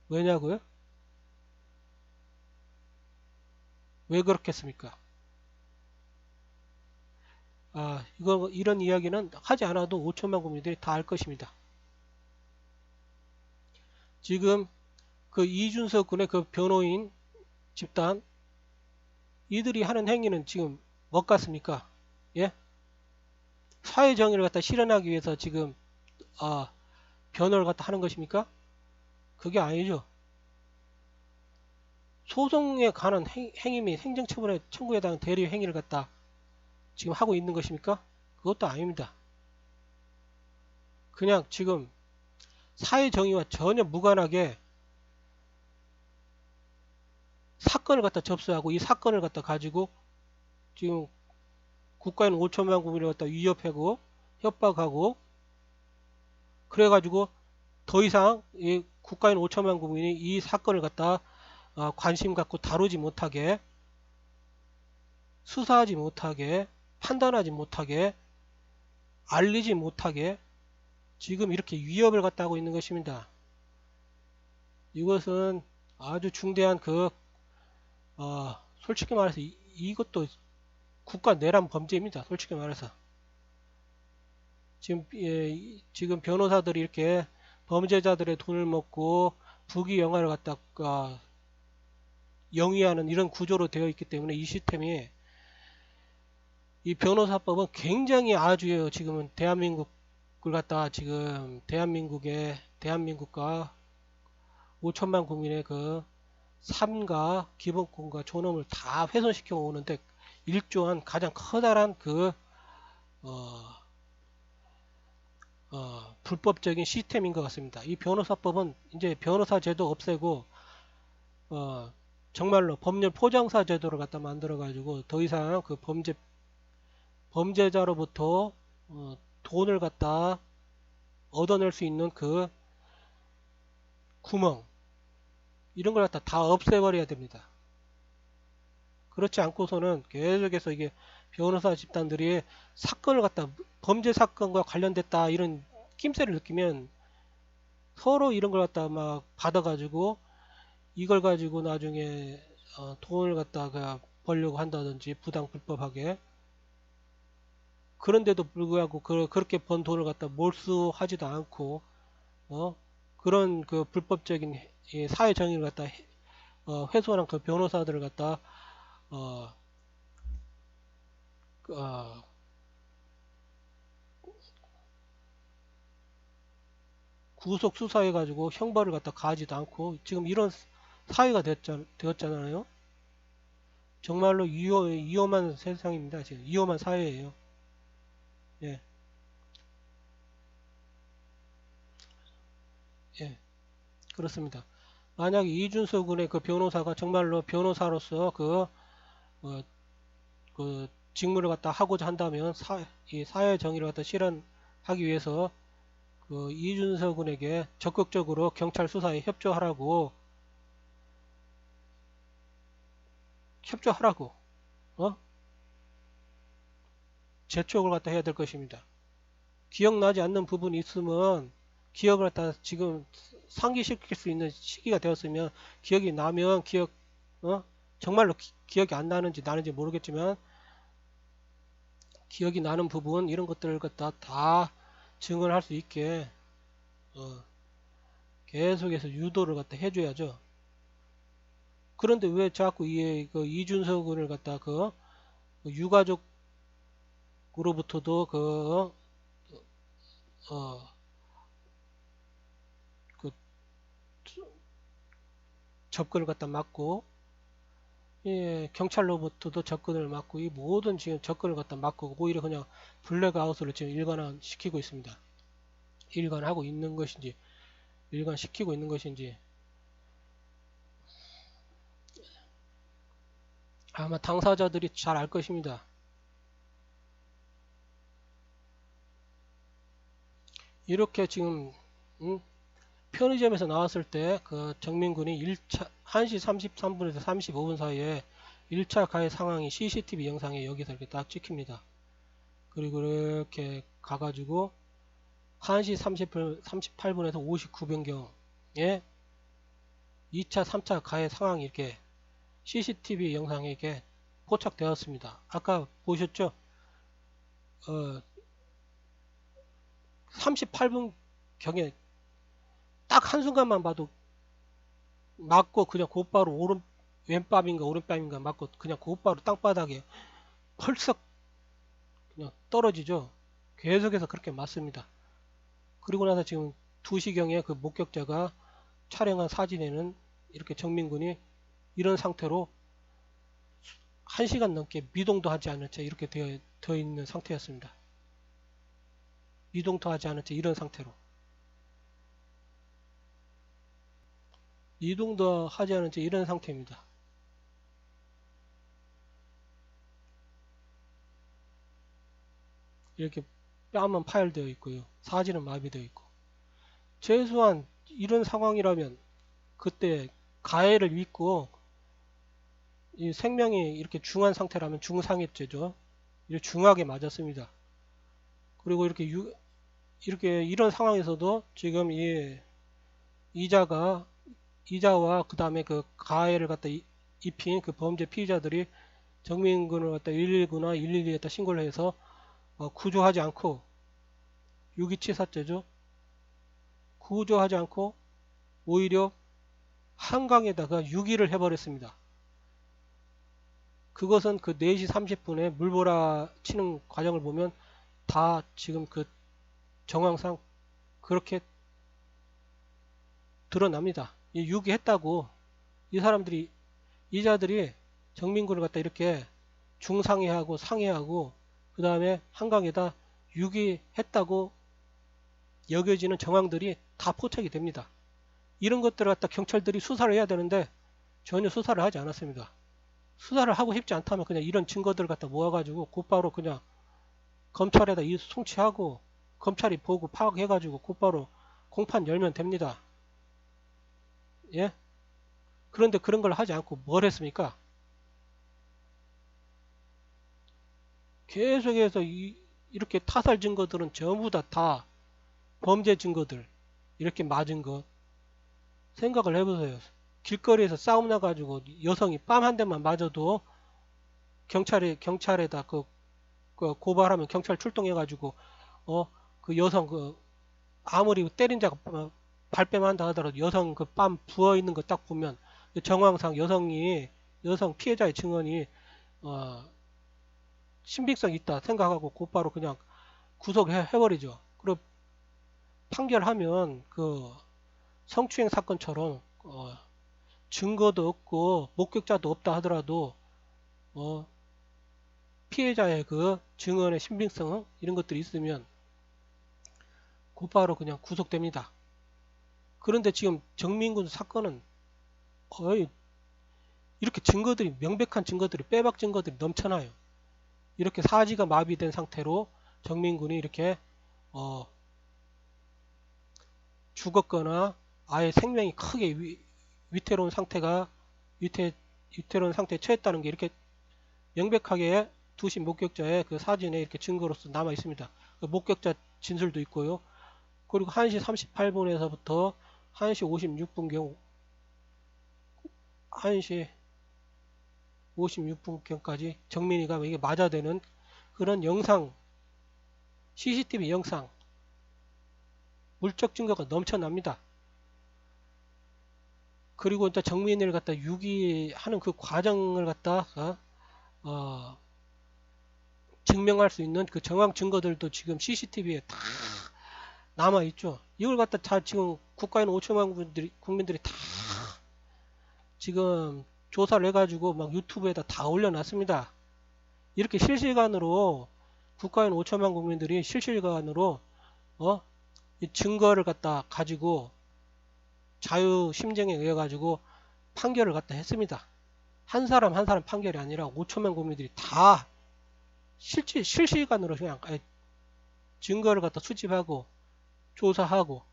왜냐고요? 왜 그렇겠습니까? 이런 이야기는 하지 않아도 5천만 국민들이 다 알 것입니다. 지금 그 이준석 군의 그 변호인 집단 이들이 하는 행위는 지금 뭐 같습니까? 예? 사회 정의를 갖다 실현하기 위해서 지금 변호를 갖다 하는 것입니까? 그게 아니죠. 소송에 관한 행위 및 행정처분의 청구에 대한 대리 행위를 갖다 지금 하고 있는 것입니까? 그것도 아닙니다. 그냥 지금 사회 정의와 전혀 무관하게 사건을 갖다 접수하고 이 사건을 갖다 가지고 지금 국가인 5천만 국민을 갖다 위협하고 협박하고 그래가지고 더 이상 이 국가인 5천만 국민이 이 사건을 갖다 관심 갖고 다루지 못하게 수사하지 못하게 판단하지 못하게 알리지 못하게 지금 이렇게 위협을 갖다 하고 있는 것입니다. 이것은 아주 중대한 솔직히 말해서 이것도 국가 내란 범죄입니다. 솔직히 말해서 지금 변호사들이 이렇게 범죄자들의 돈을 먹고 부귀영화를 갖다가 영위하는 이런 구조로 되어 있기 때문에 이 시스템이 이 변호사법은 굉장히 아주 지금은 대한민국을 갖다 지금 대한민국과 5천만 국민의 그 삶과 기본권과 존엄을 다 훼손시켜 오는데 일조한 가장 커다란 불법적인 시스템인 것 같습니다. 이 변호사법은 이제 변호사 제도 없애고 정말로 법률 포장사 제도를 갖다 만들어 가지고 더 이상 그 범죄자로부터 돈을 갖다 얻어낼 수 있는 그 구멍 이런 걸 갖다 다 없애버려야 됩니다. 그렇지 않고서는 계속해서 이게 변호사 집단들이 사건을 갖다 범죄 사건과 관련됐다 이런 낌새를 느끼면 서로 이런 걸 갖다 막 받아가지고 이걸 가지고 나중에 돈을 갖다가 벌려고 한다든지 부당 불법하게 그런데도 불구하고 그렇게 번 돈을 갖다 몰수하지도 않고 그런 그 불법적인 사회 정의를 갖다 훼손한 그 변호사들을 갖다 구속 수사해 가지고 형벌을 갖다 가하지도 않고 지금 이런 사회가 되었잖아요. 정말로 위험한 세상입니다. 지금 위험한 사회예요. 예, 예, 그렇습니다. 만약 이준석 군의 그 변호사가 정말로 변호사로서 그 직무를 갖다 하고자 한다면 이 사회 정의를 갖다 실현하기 위해서 그 이준석 군에게 적극적으로 경찰 수사에 협조하라고 재촉을 갖다 해야 될 것입니다. 기억나지 않는 부분이 있으면 기억을 갖다 지금 상기시킬 수 있는 시기가 되었으면 기억이 나면 정말로 기억이 안 나는지 모르겠지만 기억이 나는 부분 이런 것들을 갖다 다 증언할 수 있게 계속해서 유도를 갖다 해줘야죠. 그런데 왜 자꾸 이준석을 갖다 유가족으로부터도 접근을 갖다 막고 경찰로부터도 접근을 막고 이 모든 지금 접근을 갖다 막고 오히려 그냥 블랙아웃을 지금 일관시키고 있습니다. 일관하고 있는 것인지 일관시키고 있는 것인지 아마 당사자들이 잘 알 것입니다. 이렇게 지금 편의점에서 나왔을 때 그 정민군이 1시 33분에서 35분 사이에 1차 가해 상황이 CCTV 영상에 여기서 이렇게 딱 찍힙니다. 그리고 이렇게 가가지고 1시 38분에서 59분경에 2차 3차 가해 상황이 이렇게 CCTV 영상에 이렇게 포착되었습니다. 아까 보셨죠? 38분 경에 딱 한순간만 봐도 맞고 그냥 곧바로 왼밥인가 오른밥인가 맞고 그냥 곧바로 땅바닥에 펄썩 그냥 떨어지죠. 계속해서 그렇게 맞습니다. 그리고 나서 지금 2시경에 그 목격자가 촬영한 사진에는 이렇게 정민군이 이런 상태로 1시간 넘게 미동도 하지 않은 채 이렇게 되어 있는 상태였습니다. 미동도 하지 않은 채 이런 상태로. 이동도 하지 않은 채 이런 상태입니다. 이렇게 뺨은 파열되어 있고요. 사지는 마비되어 있고. 최소한 이런 상황이라면 그때 가해를 입고 이 생명이 이렇게 중한 상태라면 중상해죄죠. 이렇게 중하게 맞았습니다. 그리고 이렇게 이런 상황에서도 지금 이 이자와 그 다음에 그 가해를 갖다 입힌 그 범죄 피의자들이 정민군을 갖다 119나 112에다 신고를 해서 구조하지 않고 유기치사죄죠. 구조하지 않고 오히려 한강에다가 유기를 해버렸습니다. 그것은 그 4시 30분에 물보라 치는 과정을 보면 다 지금 그 정황상 그렇게 드러납니다. 유기했다고 이 사람들이 이자들이 정민군을 갖다 이렇게 중상해하고 상해하고 그 다음에 한강에다 유기했다고 여겨지는 정황들이 다 포착이 됩니다. 이런 것들을 갖다 경찰들이 수사를 해야 되는데 전혀 수사를 하지 않았습니다. 수사를 하고 싶지 않다면 그냥 이런 증거들을 갖다 모아가지고 곧바로 그냥 검찰에다 송치하고 검찰이 보고 파악해가지고 곧바로 공판 열면 됩니다. 예? 그런데 그런 걸 하지 않고 뭘 했습니까? 계속해서 이렇게 타살 증거들은 전부 다 범죄 증거들 이렇게 맞은 것 생각을 해보세요. 길거리에서 싸움 나가지고 여성이 뺨 한 대만 맞아도 경찰에다 그 고발하면 경찰 출동해가지고 그 여성 아무리 때린 자가 발뺌한다 하더라도 여성 그 뺨 부어 있는 거 딱 보면 정황상 여성 피해자의 증언이 신빙성 있다 생각하고 곧바로 그냥 구속해버리죠. 그리고 판결하면 그 성추행 사건처럼 증거도 없고 목격자도 없다 하더라도 피해자의 그 증언의 신빙성 이런 것들이 있으면 곧바로 그냥 구속됩니다. 그런데 지금 정민군 사건은 거의 이렇게 증거들이 명백한 증거들이 빼박 증거들이 넘쳐나요. 이렇게 사지가 마비된 상태로 정민군이 이렇게 죽었거나 아예 생명이 크게 위태로운 상태에 처했다는 게 이렇게 명백하게 두신 목격자의 그 사진에 이렇게 증거로서 남아 있습니다. 그 목격자 진술도 있고요. 그리고 1시 38분에서부터 1시 56분경 1시 56분경까지 정민이가 이게 맞아대는 그런 영상, CCTV 영상, 물적 증거가 넘쳐납니다. 그리고 이제 정민이를 갖다 유기하는 그 과정을 갖다 증명할 수 있는 그 정황 증거들도 지금 CCTV에 다 남아 있죠. 이걸 갖다 다 지금 국가에 있는 5천만 국민들이 다 지금 조사를 해가지고 막 유튜브에다 다 올려놨습니다. 이렇게 실시간으로 국가에 있는 5천만 국민들이 실시간으로 이 증거를 갖다 가지고 자유 심정에 의해 가지고 판결을 갖다 했습니다. 한 사람 한 사람 판결이 아니라 5천만 국민들이 다 실시간으로 그냥 증거를 갖다 수집하고 조사하고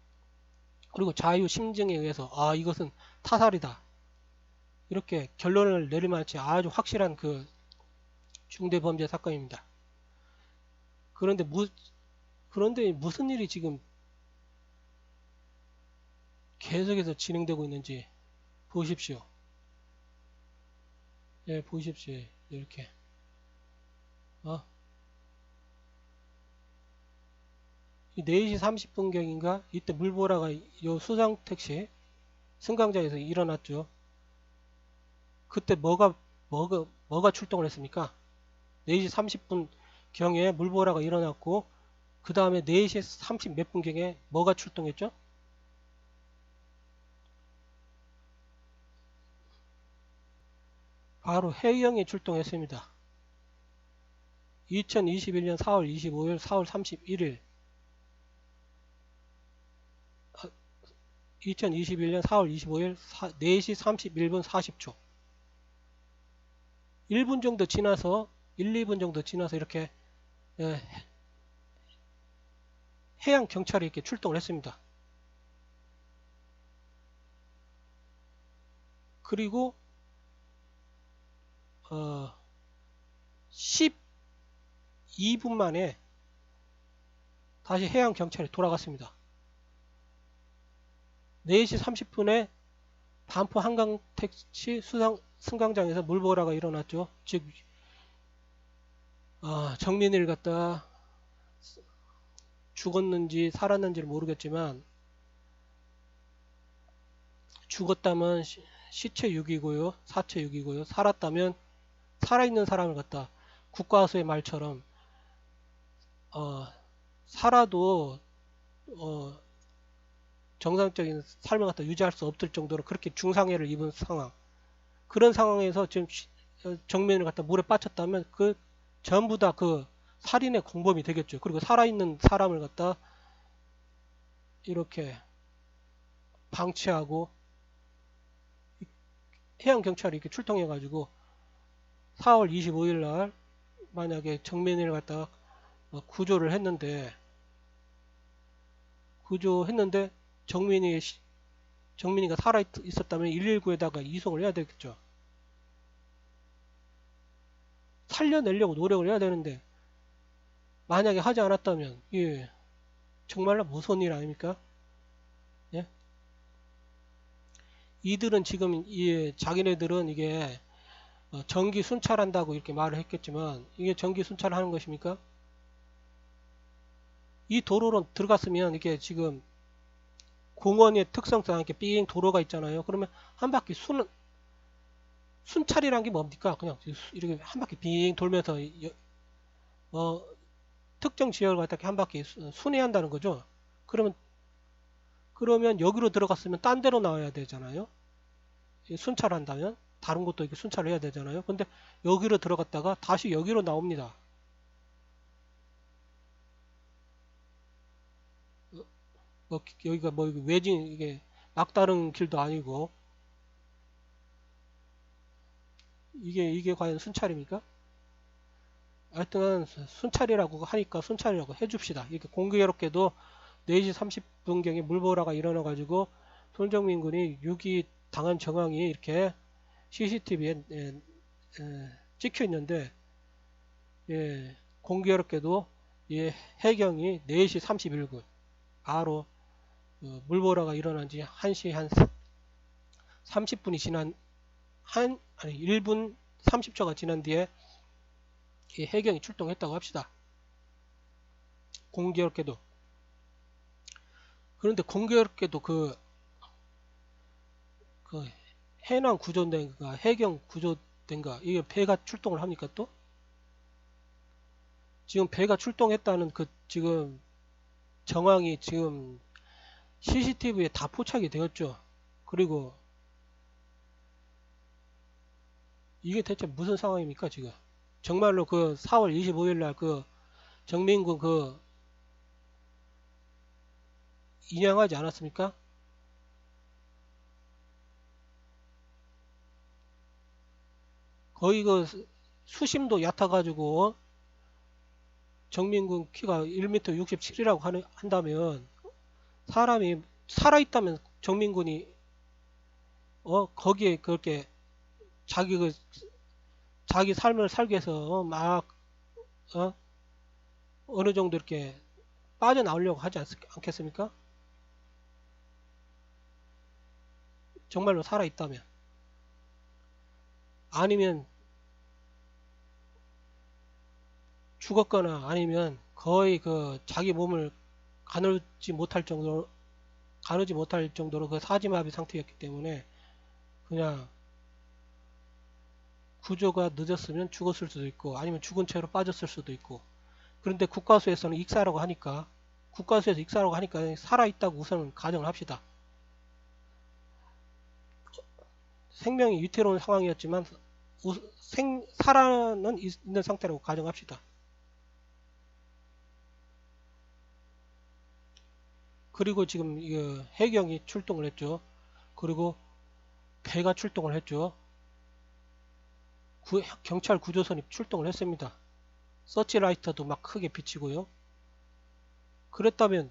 그리고 자유 심증에 의해서 이것은 타살이다 이렇게 결론을 내릴만치 아주 확실한 그 중대범죄 사건입니다. 그런데 무슨 일이 지금 계속해서 진행되고 있는지 보십시오. 예, 보십시오. 이렇게 이 4시 30분경인가 이때 물보라가 요 수상 택시 승강장에서 일어났죠. 그때 뭐가 출동을 했습니까? 4시 30분 경에 물보라가 일어났고 그 다음에 4시 30 몇 분 경에 뭐가 출동했죠? 바로 해경이 출동했습니다. 2021년 4월 25일, 4월 31일, 2021년 4월 25일 4시 31분 40초. 1분 정도 지나서 1, 2분 정도 지나서 이렇게 해양 경찰이 이렇게 출동을 했습니다. 그리고 12분 만에 다시 해양 경찰이 돌아갔습니다. 4시 30분에 반포 한강 택시 승강장에서 물보라가 일어났죠. 즉 정민이를 갖다 죽었는지 살았는지를 모르겠지만 죽었다면 시체 6이고요. 사체 6이고요. 살았다면 살아있는 사람을 갖다 국과수의 말처럼 살아도 정상적인 삶을 갖다 유지할 수 없을 정도로 그렇게 중상해를 입은 상황. 그런 상황에서 지금 정민을 갖다 물에 빠쳤다면 그 전부 다 그 살인의 공범이 되겠죠. 그리고 살아있는 사람을 갖다 이렇게 방치하고 해양경찰이 이렇게 출동해가지고 4월 25일 날 만약에 정민이를 갖다가 구조를 했는데 정민이가 살아 있었다면 119에다가 이송을 해야 되겠죠. 살려내려고 노력을 해야 되는데 만약에 하지 않았다면 정말로 무서운 일 아닙니까? 예? 이들은 지금 자기네들은 이게 전기 순찰한다고 이렇게 말을 했겠지만 이게 전기 순찰하는 것입니까? 이 도로로 들어갔으면 이게 지금 공원의 특성상 이렇게 삥 도로가 있잖아요. 그러면 한 바퀴 순찰이란 게 뭡니까? 그냥 이렇게 한 바퀴 빙 돌면서 특정 지역을 갖다 한 바퀴 순회한다는 거죠. 그러면 여기로 들어갔으면 딴 데로 나와야 되잖아요. 순찰한다면 다른 곳도 이렇게 순찰을 해야 되잖아요. 근데 여기로 들어갔다가 다시 여기로 나옵니다. 여기가 외진 이게 막다른 길도 아니고 이게 과연 순찰입니까? 하여튼 순찰이라고 하니까 순찰이라고 해줍시다. 이렇게 공교롭게도 4시 30분경에 물보라가 일어나가지고 손정민 군이 6.2 당한 정황이 이렇게 CCTV에 찍혀 있는데 공교롭게도 해경이 4시 31분 바로 물보라가 일어난 지 1시 한 30분이 지난 1분 30초가 지난 뒤에 해경이 출동했다고 합시다. 공교롭게도. 그런데 공교롭게도 그 해난 구조된가 해경 구조된가 이게 배가 출동을 합니까 또? 지금 배가 출동했다는 그 지금 정황이 지금 CCTV에 다 포착이 되었죠. 그리고 이게 대체 무슨 상황입니까 지금? 정말로 그 4월 25일 날 그 정민군 인양하지 않았습니까? 거의 수심도 얕아가지고 정민군 키가 1m 67이라고 한다면 사람이 살아있다면 정민군이 거기에 그렇게 자기 삶을 살기 위해서 막 어느 정도 이렇게 빠져나오려고 하지 않겠습니까? 정말로 살아있다면 아니면 죽었거나 아니면 거의 자기 몸을 가누지 못할 정도로 사지마비 상태였기 때문에 그냥 구조가 늦었으면 죽었을 수도 있고 아니면 죽은 채로 빠졌을 수도 있고 그런데 국과수에서는 익사라고 하니까 살아있다고 우선은 가정을 합시다. 생명이 위태로운 상황이었지만 살아는 있는 상태라고 가정합시다. 그리고 지금 해경이 출동을 했죠. 그리고 배가 출동을 했죠. 경찰 구조선이 출동을 했습니다. 서치라이터도 막 크게 비치고요. 그랬다면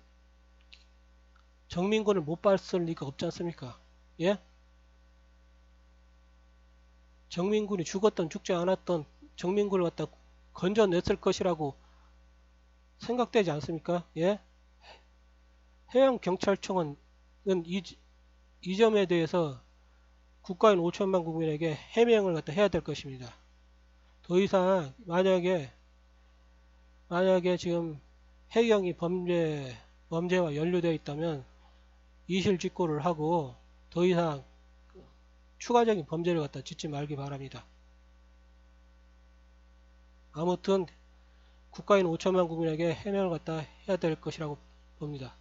정민군을 못 봤을 리가 없지 않습니까? 예? 정민군이 죽었던 죽지 않았던 정민군을 갖다 건져냈을 것이라고 생각되지 않습니까? 예? 해양경찰청은 이 점에 대해서 국가인 5천만 국민에게 해명을 갖다 해야 될 것입니다. 더 이상 만약에 지금 해경이 범죄와 연루되어 있다면 이실직고를 하고 더 이상 추가적인 범죄를 갖다 짓지 말기 바랍니다. 아무튼 국가인 5천만 국민에게 해명을 갖다 해야 될 것이라고 봅니다.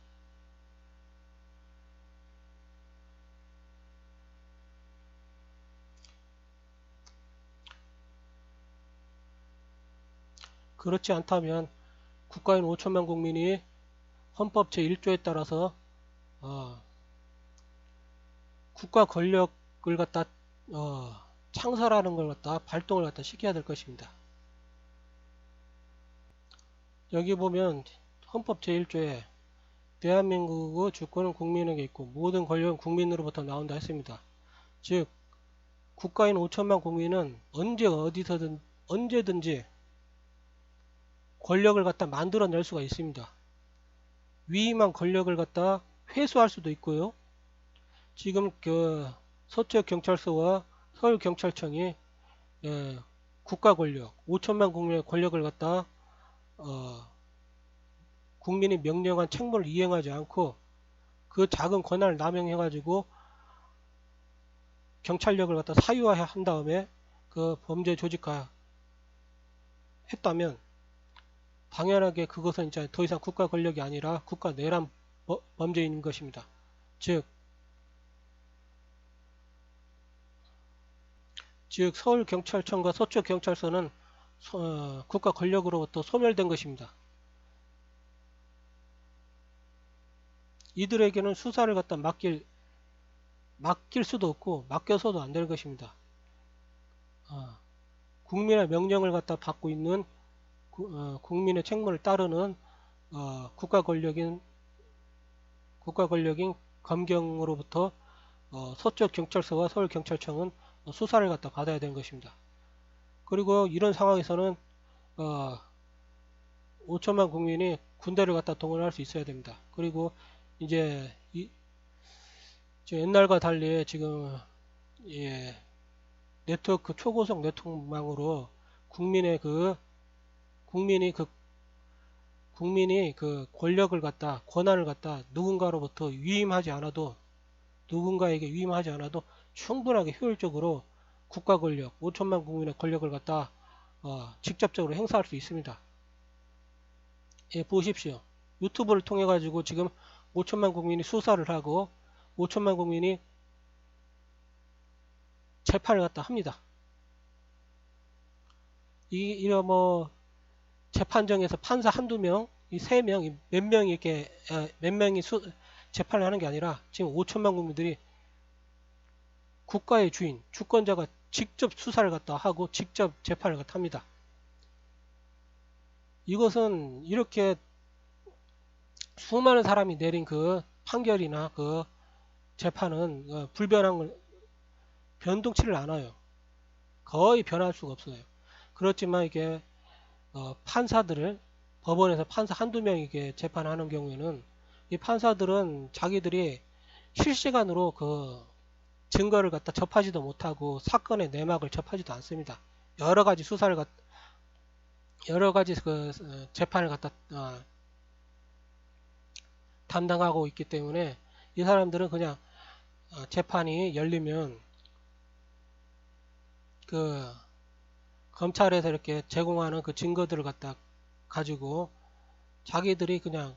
그렇지 않다면 국가인 5천만 국민이 헌법 제1조에 따라서 국가 권력을 갖다 창설하는 걸 갖다 발동을 갖다 시켜야 될 것입니다. 여기 보면 헌법 제1조에 대한민국의 주권은 국민에게 있고 모든 권력은 국민으로부터 나온다 했습니다. 즉 국가인 5천만 국민은 언제 어디서든 언제든지 권력을 갖다 만들어낼 수가 있습니다. 위임한 권력을 갖다 회수할 수도 있고요. 지금 서초경찰서와 서울경찰청이 국가 권력, 5천만 국민의 권력을 갖다 국민이 명령한 책무를 이행하지 않고 그 작은 권한을 남용해가지고 경찰력을 갖다 사유화한 다음에 그 범죄 조직화 했다면 당연하게 그것은 이제 더 이상 국가 권력이 아니라 국가 내란 범죄인 것입니다. 즉 서울경찰청과 서초경찰서는 국가 권력으로부터 소멸된 것입니다. 이들에게는 수사를 갖다 맡길 수도 없고 맡겨서도 안 될 것입니다. 국민의 명령을 갖다 받고 있는 국민의 책무를 따르는 국가 권력인 검경으로부터 서초경찰서와 서울경찰청은 수사를 갖다 받아야 되는 것입니다. 그리고 이런 상황에서는 5천만 국민이 군대를 갖다 동원할 수 있어야 됩니다. 그리고 이제 옛날과 달리 지금 네트워크 초고속 네트워크망으로 국민이 그 권력을 갖다 권한을 갖다 누군가에게 위임하지 않아도 충분하게 효율적으로 국가 권력 5천만 국민의 권력을 갖다 직접적으로 행사할 수 있습니다. 예, 보십시오. 유튜브를 통해 가지고 지금 5천만 국민이 수사를 하고 5천만 국민이 재판을 갖다 합니다. 이런 재판정에서 판사 한두 명, 이 세 명, 몇 명이 재판을 하는 게 아니라 지금 5천만 국민들이 국가의 주인, 주권자가 직접 수사를 갖다 하고 직접 재판을 갖다 합니다. 이것은 이렇게 수많은 사람이 내린 그 판결이나 그 재판은 변동치를 않아요. 거의 변할 수가 없어요. 그렇지만 이게 법원에서 판사 한두 명이 이게 재판하는 경우에는 이 판사들은 자기들이 실시간으로 그 증거를 갖다 접하지도 못하고 사건의 내막을 접하지도 않습니다. 여러 가지 재판을 갖다 담당하고 있기 때문에 이 사람들은 그냥 재판이 열리면 그 검찰에서 이렇게 제공하는 그 증거들을 갖다 가지고 자기들이 그냥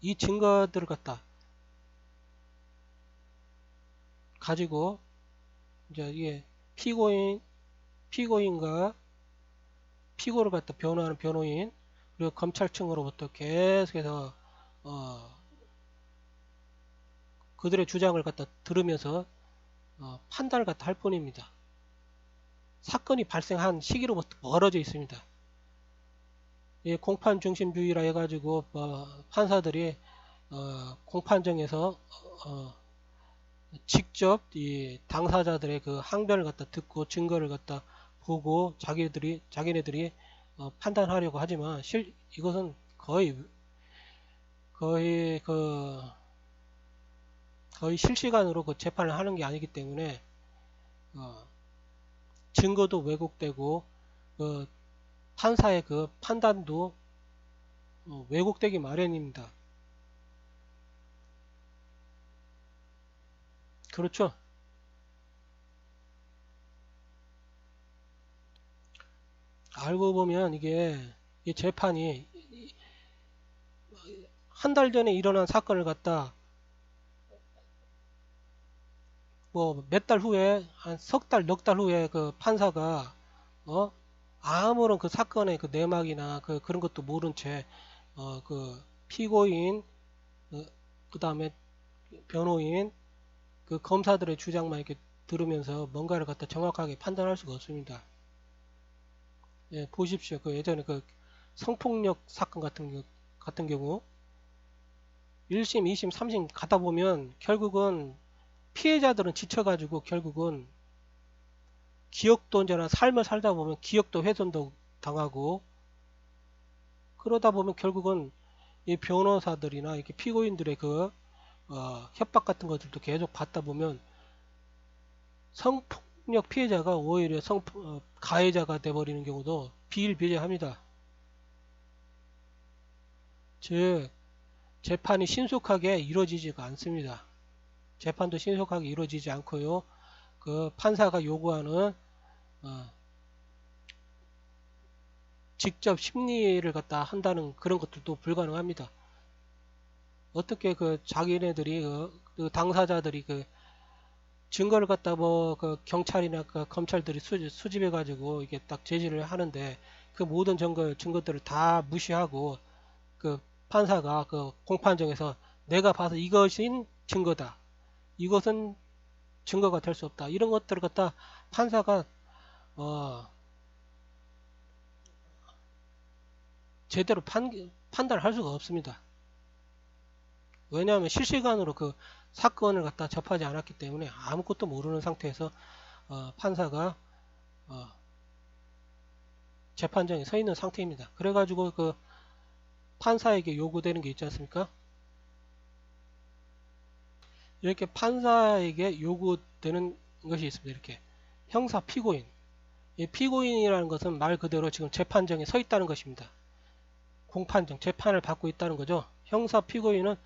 이 증거들을 갖다 가지고 이제 이게 피고인과 피고를 갖다 변호하는 변호인, 그리고 검찰 측으로부터 계속해서 그들의 주장을 갖다 들으면서 판단을 갖다 할 뿐입니다. 사건이 발생한 시기로부터 멀어져 있습니다. 이 공판 중심주의라 해가지고 판사들이 공판정에서 직접 이 당사자들의 그 항변을 갖다 듣고 증거를 갖다 보고 자기네들이 판단하려고 하지만 이것은 거의 실시간으로 그 재판을 하는 게 아니기 때문에 증거도 왜곡되고 판사의 그 판단도 왜곡되기 마련입니다. 그렇죠? 알고 보면 이게 이 재판이 한 달 전에 일어난 사건을 갖다 뭐 몇 달 후에 한 석 달, 넉 달 후에 그 판사가 아무런 그 사건의 그 내막이나 그런 것도 모른 채 그 피고인 그 다음에 변호인 그 검사들의 주장만 이렇게 들으면서 뭔가를 갖다 정확하게 판단할 수가 없습니다. 예, 보십시오. 그 예전에 그 성폭력 사건 같은 경우 1심, 2심, 3심 가다 보면 결국은 피해자들은 지쳐가지고 결국은 기억도 언제나 삶을 살다 보면 기억도 훼손도 당하고 그러다 보면 결국은 이 변호사들이나 이렇게 피고인들의 그 협박 같은 것들도 계속 받다 보면 성폭력 피해자가 오히려 가해자가 돼버리는 경우도 비일비재합니다. 즉 재판이 신속하게 이루어지지가 않습니다. 재판도 신속하게 이루어지지 않고요. 그 판사가 요구하는 직접 심리를 갖다 한다는 그런 것들도 불가능합니다. 어떻게 그 자기네들이 그 당사자들이 그 증거를 갖다 그 경찰이나 그 검찰들이 수집해 가지고 이게 딱 제시를 하는데 그 모든 증거들을 다 무시하고 그 판사가 그 공판정에서 내가 봐서 이것인 증거다. 이것은 증거가 될 수 없다. 이런 것들을 갖다 판사가 제대로 판단을 할 수가 없습니다. 왜냐하면 실시간으로 그 사건을 갖다 접하지 않았기 때문에 아무것도 모르는 상태에서 판사가 재판정에 서 있는 상태입니다. 그래가지고 그 판사에게 요구되는 게 있지 않습니까? 이렇게 판사에게 요구되는 것이 있습니다. 이렇게 형사 피고인. 이 피고인이라는 것은 말 그대로 지금 재판정에 서 있다는 것입니다. 공판정, 재판을 받고 있다는 거죠. 형사 피고인은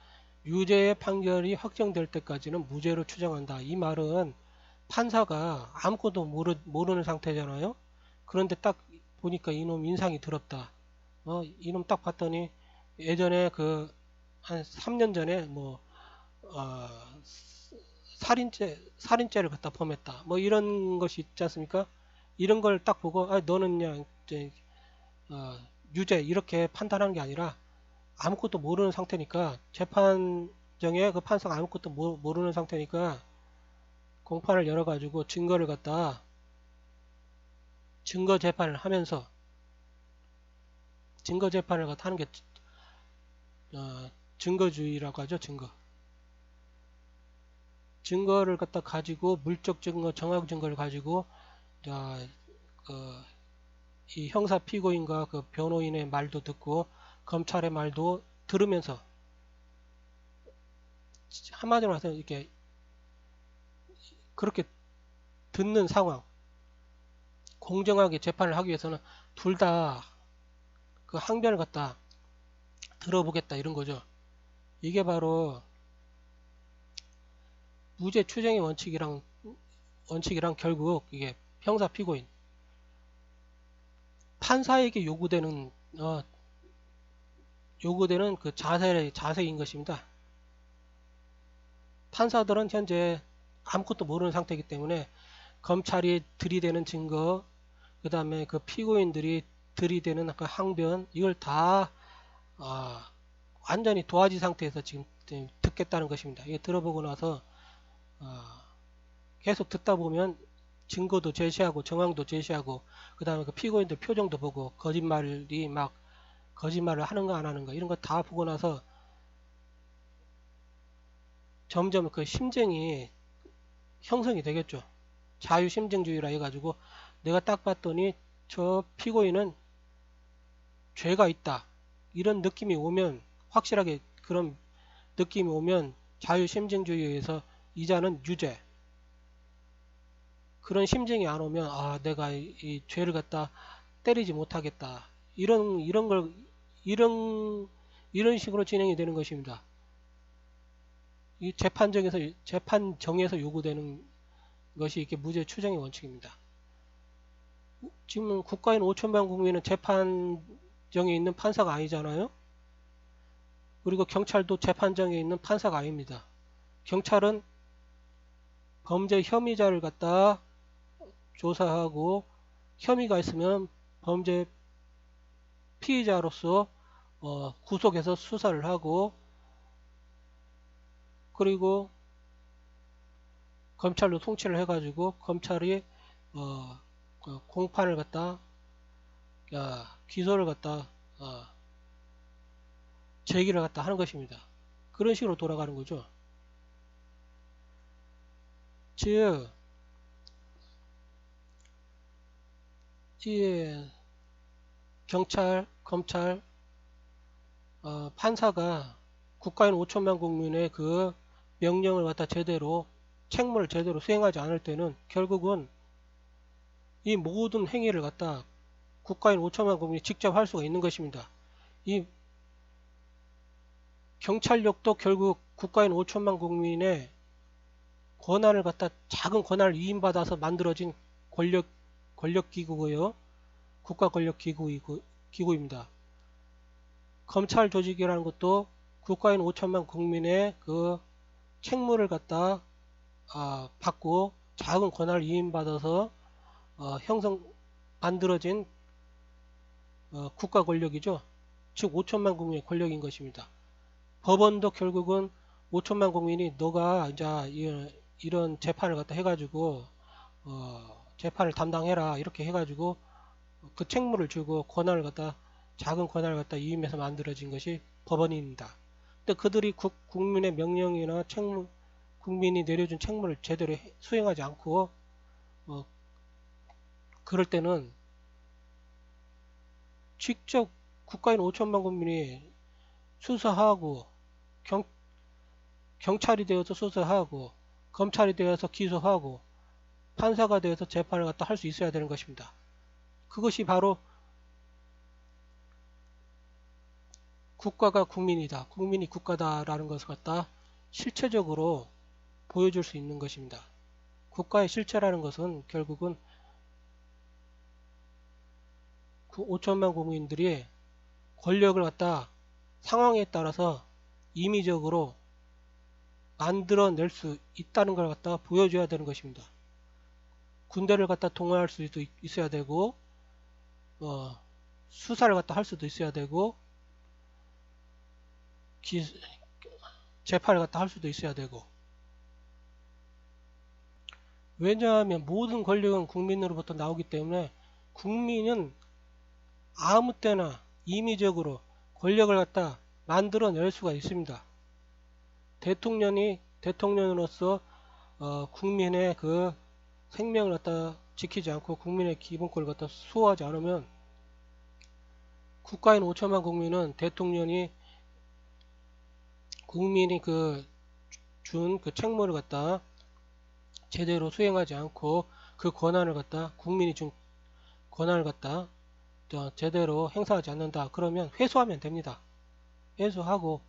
유죄의 판결이 확정될 때까지는 무죄로 추정한다. 이 말은 판사가 아무것도 모르는 상태잖아요. 그런데 딱 보니까 이놈 인상이 더럽다. 이놈 딱 봤더니 예전에 그 한 3년 전에 뭐 살인죄를 갖다 범했다. 뭐 이런 것이 있지 않습니까? 이런 걸 딱 보고 너는 그냥 이제 유죄 이렇게 판단한 게 아니라 아무것도 모르는 상태니까 재판정에 그 판사가 아무것도 모르는 상태니까 공판을 열어가지고 증거를 갖다 증거 재판을 하면서 증거 재판을 갖다 하는 게 증거주의라고 하죠. 증거를 갖다 가지고 물적 증거, 정황 증거를 가지고 이 형사 피고인과 그 변호인의 말도 듣고 검찰의 말도 들으면서 한마디로 해서 이렇게 그렇게 듣는 상황, 공정하게 재판을 하기 위해서는 둘 다 그 항변을 갖다 들어보겠다 이런 거죠. 이게 바로 무죄 추정의 원칙이랑 결국 이게 형사 피고인 판사에게 요구되는 그 자세인 것입니다. 판사들은 현재 아무것도 모르는 상태이기 때문에 검찰이 들이대는 증거, 그 다음에 그 피고인들이 들이대는 그 항변, 이걸 다 완전히 도화지 상태에서 지금 듣겠다는 것입니다. 이게 들어보고 나서 어, 계속 듣다 보면 증거도 제시하고 정황도 제시하고 그 다음에 그 피고인들 표정도 보고 거짓말이 막 거짓말을 하는가 안 하는가 이런 거 다 보고 나서 점점 그 심증이 형성이 되겠죠. 자유심증주의라 해가지고 내가 딱 봤더니 저 피고인은 죄가 있다. 이런 느낌이 오면 확실하게 그런 느낌이 오면 자유심증주의에서 이자는 유죄. 그런 심증이 안 오면 내가 이 죄를 갖다 때리지 못하겠다. 이런 식으로 진행이 되는 것입니다. 이 재판정에서 요구되는 것이 이렇게 무죄 추정의 원칙입니다. 지금 국가인 5천만 국민은 재판정에 있는 판사가 아니잖아요. 그리고 경찰도 재판정에 있는 판사가 아닙니다. 경찰은 범죄 혐의자를 갖다 조사하고 혐의가 있으면 범죄 피의자로서 구속해서 수사를 하고 그리고 검찰로 송치를 해가지고 검찰이 그 공판을 갖다 기소를 갖다 제기를 갖다 하는 것입니다. 그런 식으로 돌아가는 거죠. 즉, 이 경찰, 검찰, 판사가 국가인 5천만 국민의 그 명령을 갖다 제대로 책무를 제대로 수행하지 않을 때는 결국은 이 모든 행위를 갖다 국가인 5천만 국민이 직접 할 수가 있는 것입니다. 이 경찰력도 결국 국가인 5천만 국민의 권한을 갖다 작은 권한을 위임받아서 만들어진 권력기구고요. 국가 권력기구입니다. 검찰 조직이라는 것도 국가인 5천만 국민의 그 책무를 갖다 받고 작은 권한을 위임받아서 만들어진 국가 권력이죠. 즉 5천만 국민의 권력인 것입니다. 법원도 결국은 5천만 국민이 너가 이제 이런 재판을 갖다 해가지고 재판을 담당해라 이렇게 해가지고 그 책무를 주고 권한을 갖다 작은 권한을 갖다 위임해서 만들어진 것이 법원입니다. 근데 그들이 국민의 명령이나 국민이 내려준 책무를 제대로 수행하지 않고 그럴 때는 직접 국가인 5천만 국민이 수사하고 경찰이 되어서 수사하고 검찰이 되어서 기소하고 판사가 되어서 재판을 갖다 할 수 있어야 되는 것입니다. 그것이 바로 국가가 국민이다. 국민이 국가다라는 것을 갖다 실체적으로 보여줄 수 있는 것입니다. 국가의 실체라는 것은 결국은 그 5천만 국민들이 권력을 갖다 상황에 따라서 임의적으로 만들어낼 수 있다는 걸 갖다 보여줘야 되는 것입니다. 군대를 갖다 동원할 수도 있어야 되고 수사를 갖다 할 수도 있어야 되고 재판을 갖다 할 수도 있어야 되고 왜냐하면 모든 권력은 국민으로부터 나오기 때문에 국민은 아무 때나 임의적으로 권력을 갖다 만들어낼 수가 있습니다. 대통령으로서 국민의 그 생명을 갖다 지키지 않고 국민의 기본권을 갖다 수호하지 않으면 국가인 5천만 국민은 대통령이 국민이 준 그 책무를 갖다 제대로 수행하지 않고 그 권한을 갖다 국민이 준 권한을 갖다 제대로 행사하지 않는다. 그러면 회수하면 됩니다. 회수하고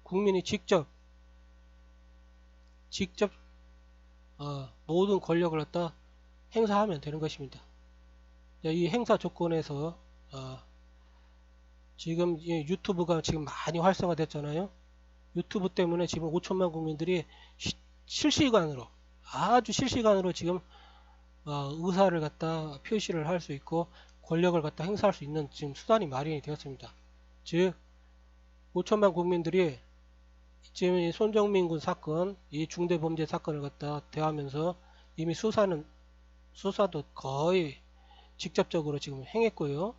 국민이 직접 모든 권력을 갖다 행사하면 되는 것입니다. 이 행사 조건에서 지금 유튜브가 지금 많이 활성화됐잖아요. 유튜브 때문에 지금 5천만 국민들이 실시간으로 아주 실시간으로 지금 의사를 갖다 표시를 할 수 있고 권력을 갖다 행사할 수 있는 지금 수단이 마련이 되었습니다. 즉 5천만 국민들이 지금 이 손정민 군 사건, 이 중대범죄 사건을 갖다 대하면서 이미 수사도 거의 직접적으로 지금 행했고요.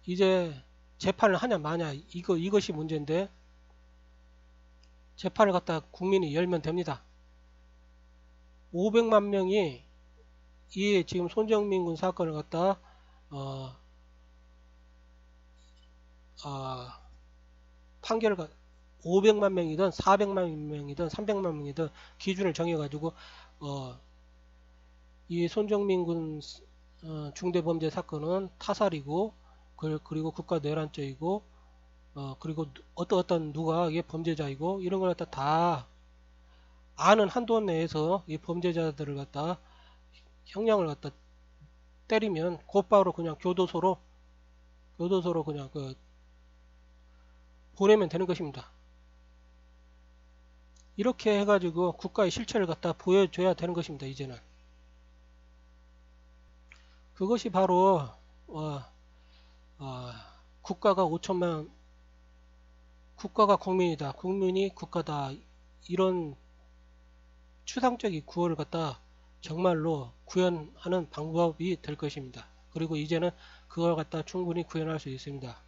이제 재판을 하냐 마냐 이것이 문제인데 재판을 갖다 국민이 열면 됩니다. 500만 명이 이 지금 손정민 군 사건을 갖다 판결을 500만 명이든 400만 명이든 300만 명이든 기준을 정해가지고 이 손정민 군 중대범죄 사건은 타살이고 그리고 국가내란죄이고 그리고 어떤 누가 이게 범죄자이고 이런 걸 갖다 다 아는 한도 내에서 이 범죄자들을 갖다 형량을 갖다 때리면 곧바로 그냥 교도소로 그냥 보내면 되는 것입니다. 이렇게 해가지고 국가의 실체를 갖다 보여줘야 되는 것입니다. 이제는 그것이 바로 국가가 국민이다, 국민이 국가다, 이런 추상적인 구호를 갖다 정말로 구현하는 방법이 될 것입니다. 그리고 이제는 그걸 갖다 충분히 구현할 수 있습니다.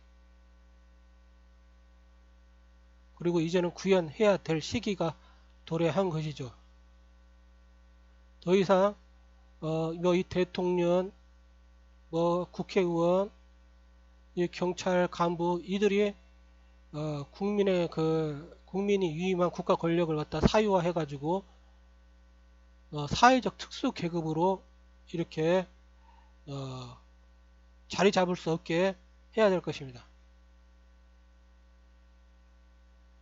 그리고 이제는 구현해야 될 시기가 도래한 것이죠. 더 이상 이 대통령, 국회의원, 이 경찰 간부 이들이 국민이 위임한 국가 권력을 갖다 사유화해가지고 사회적 특수 계급으로 이렇게 자리 잡을 수 없게 해야 될 것입니다.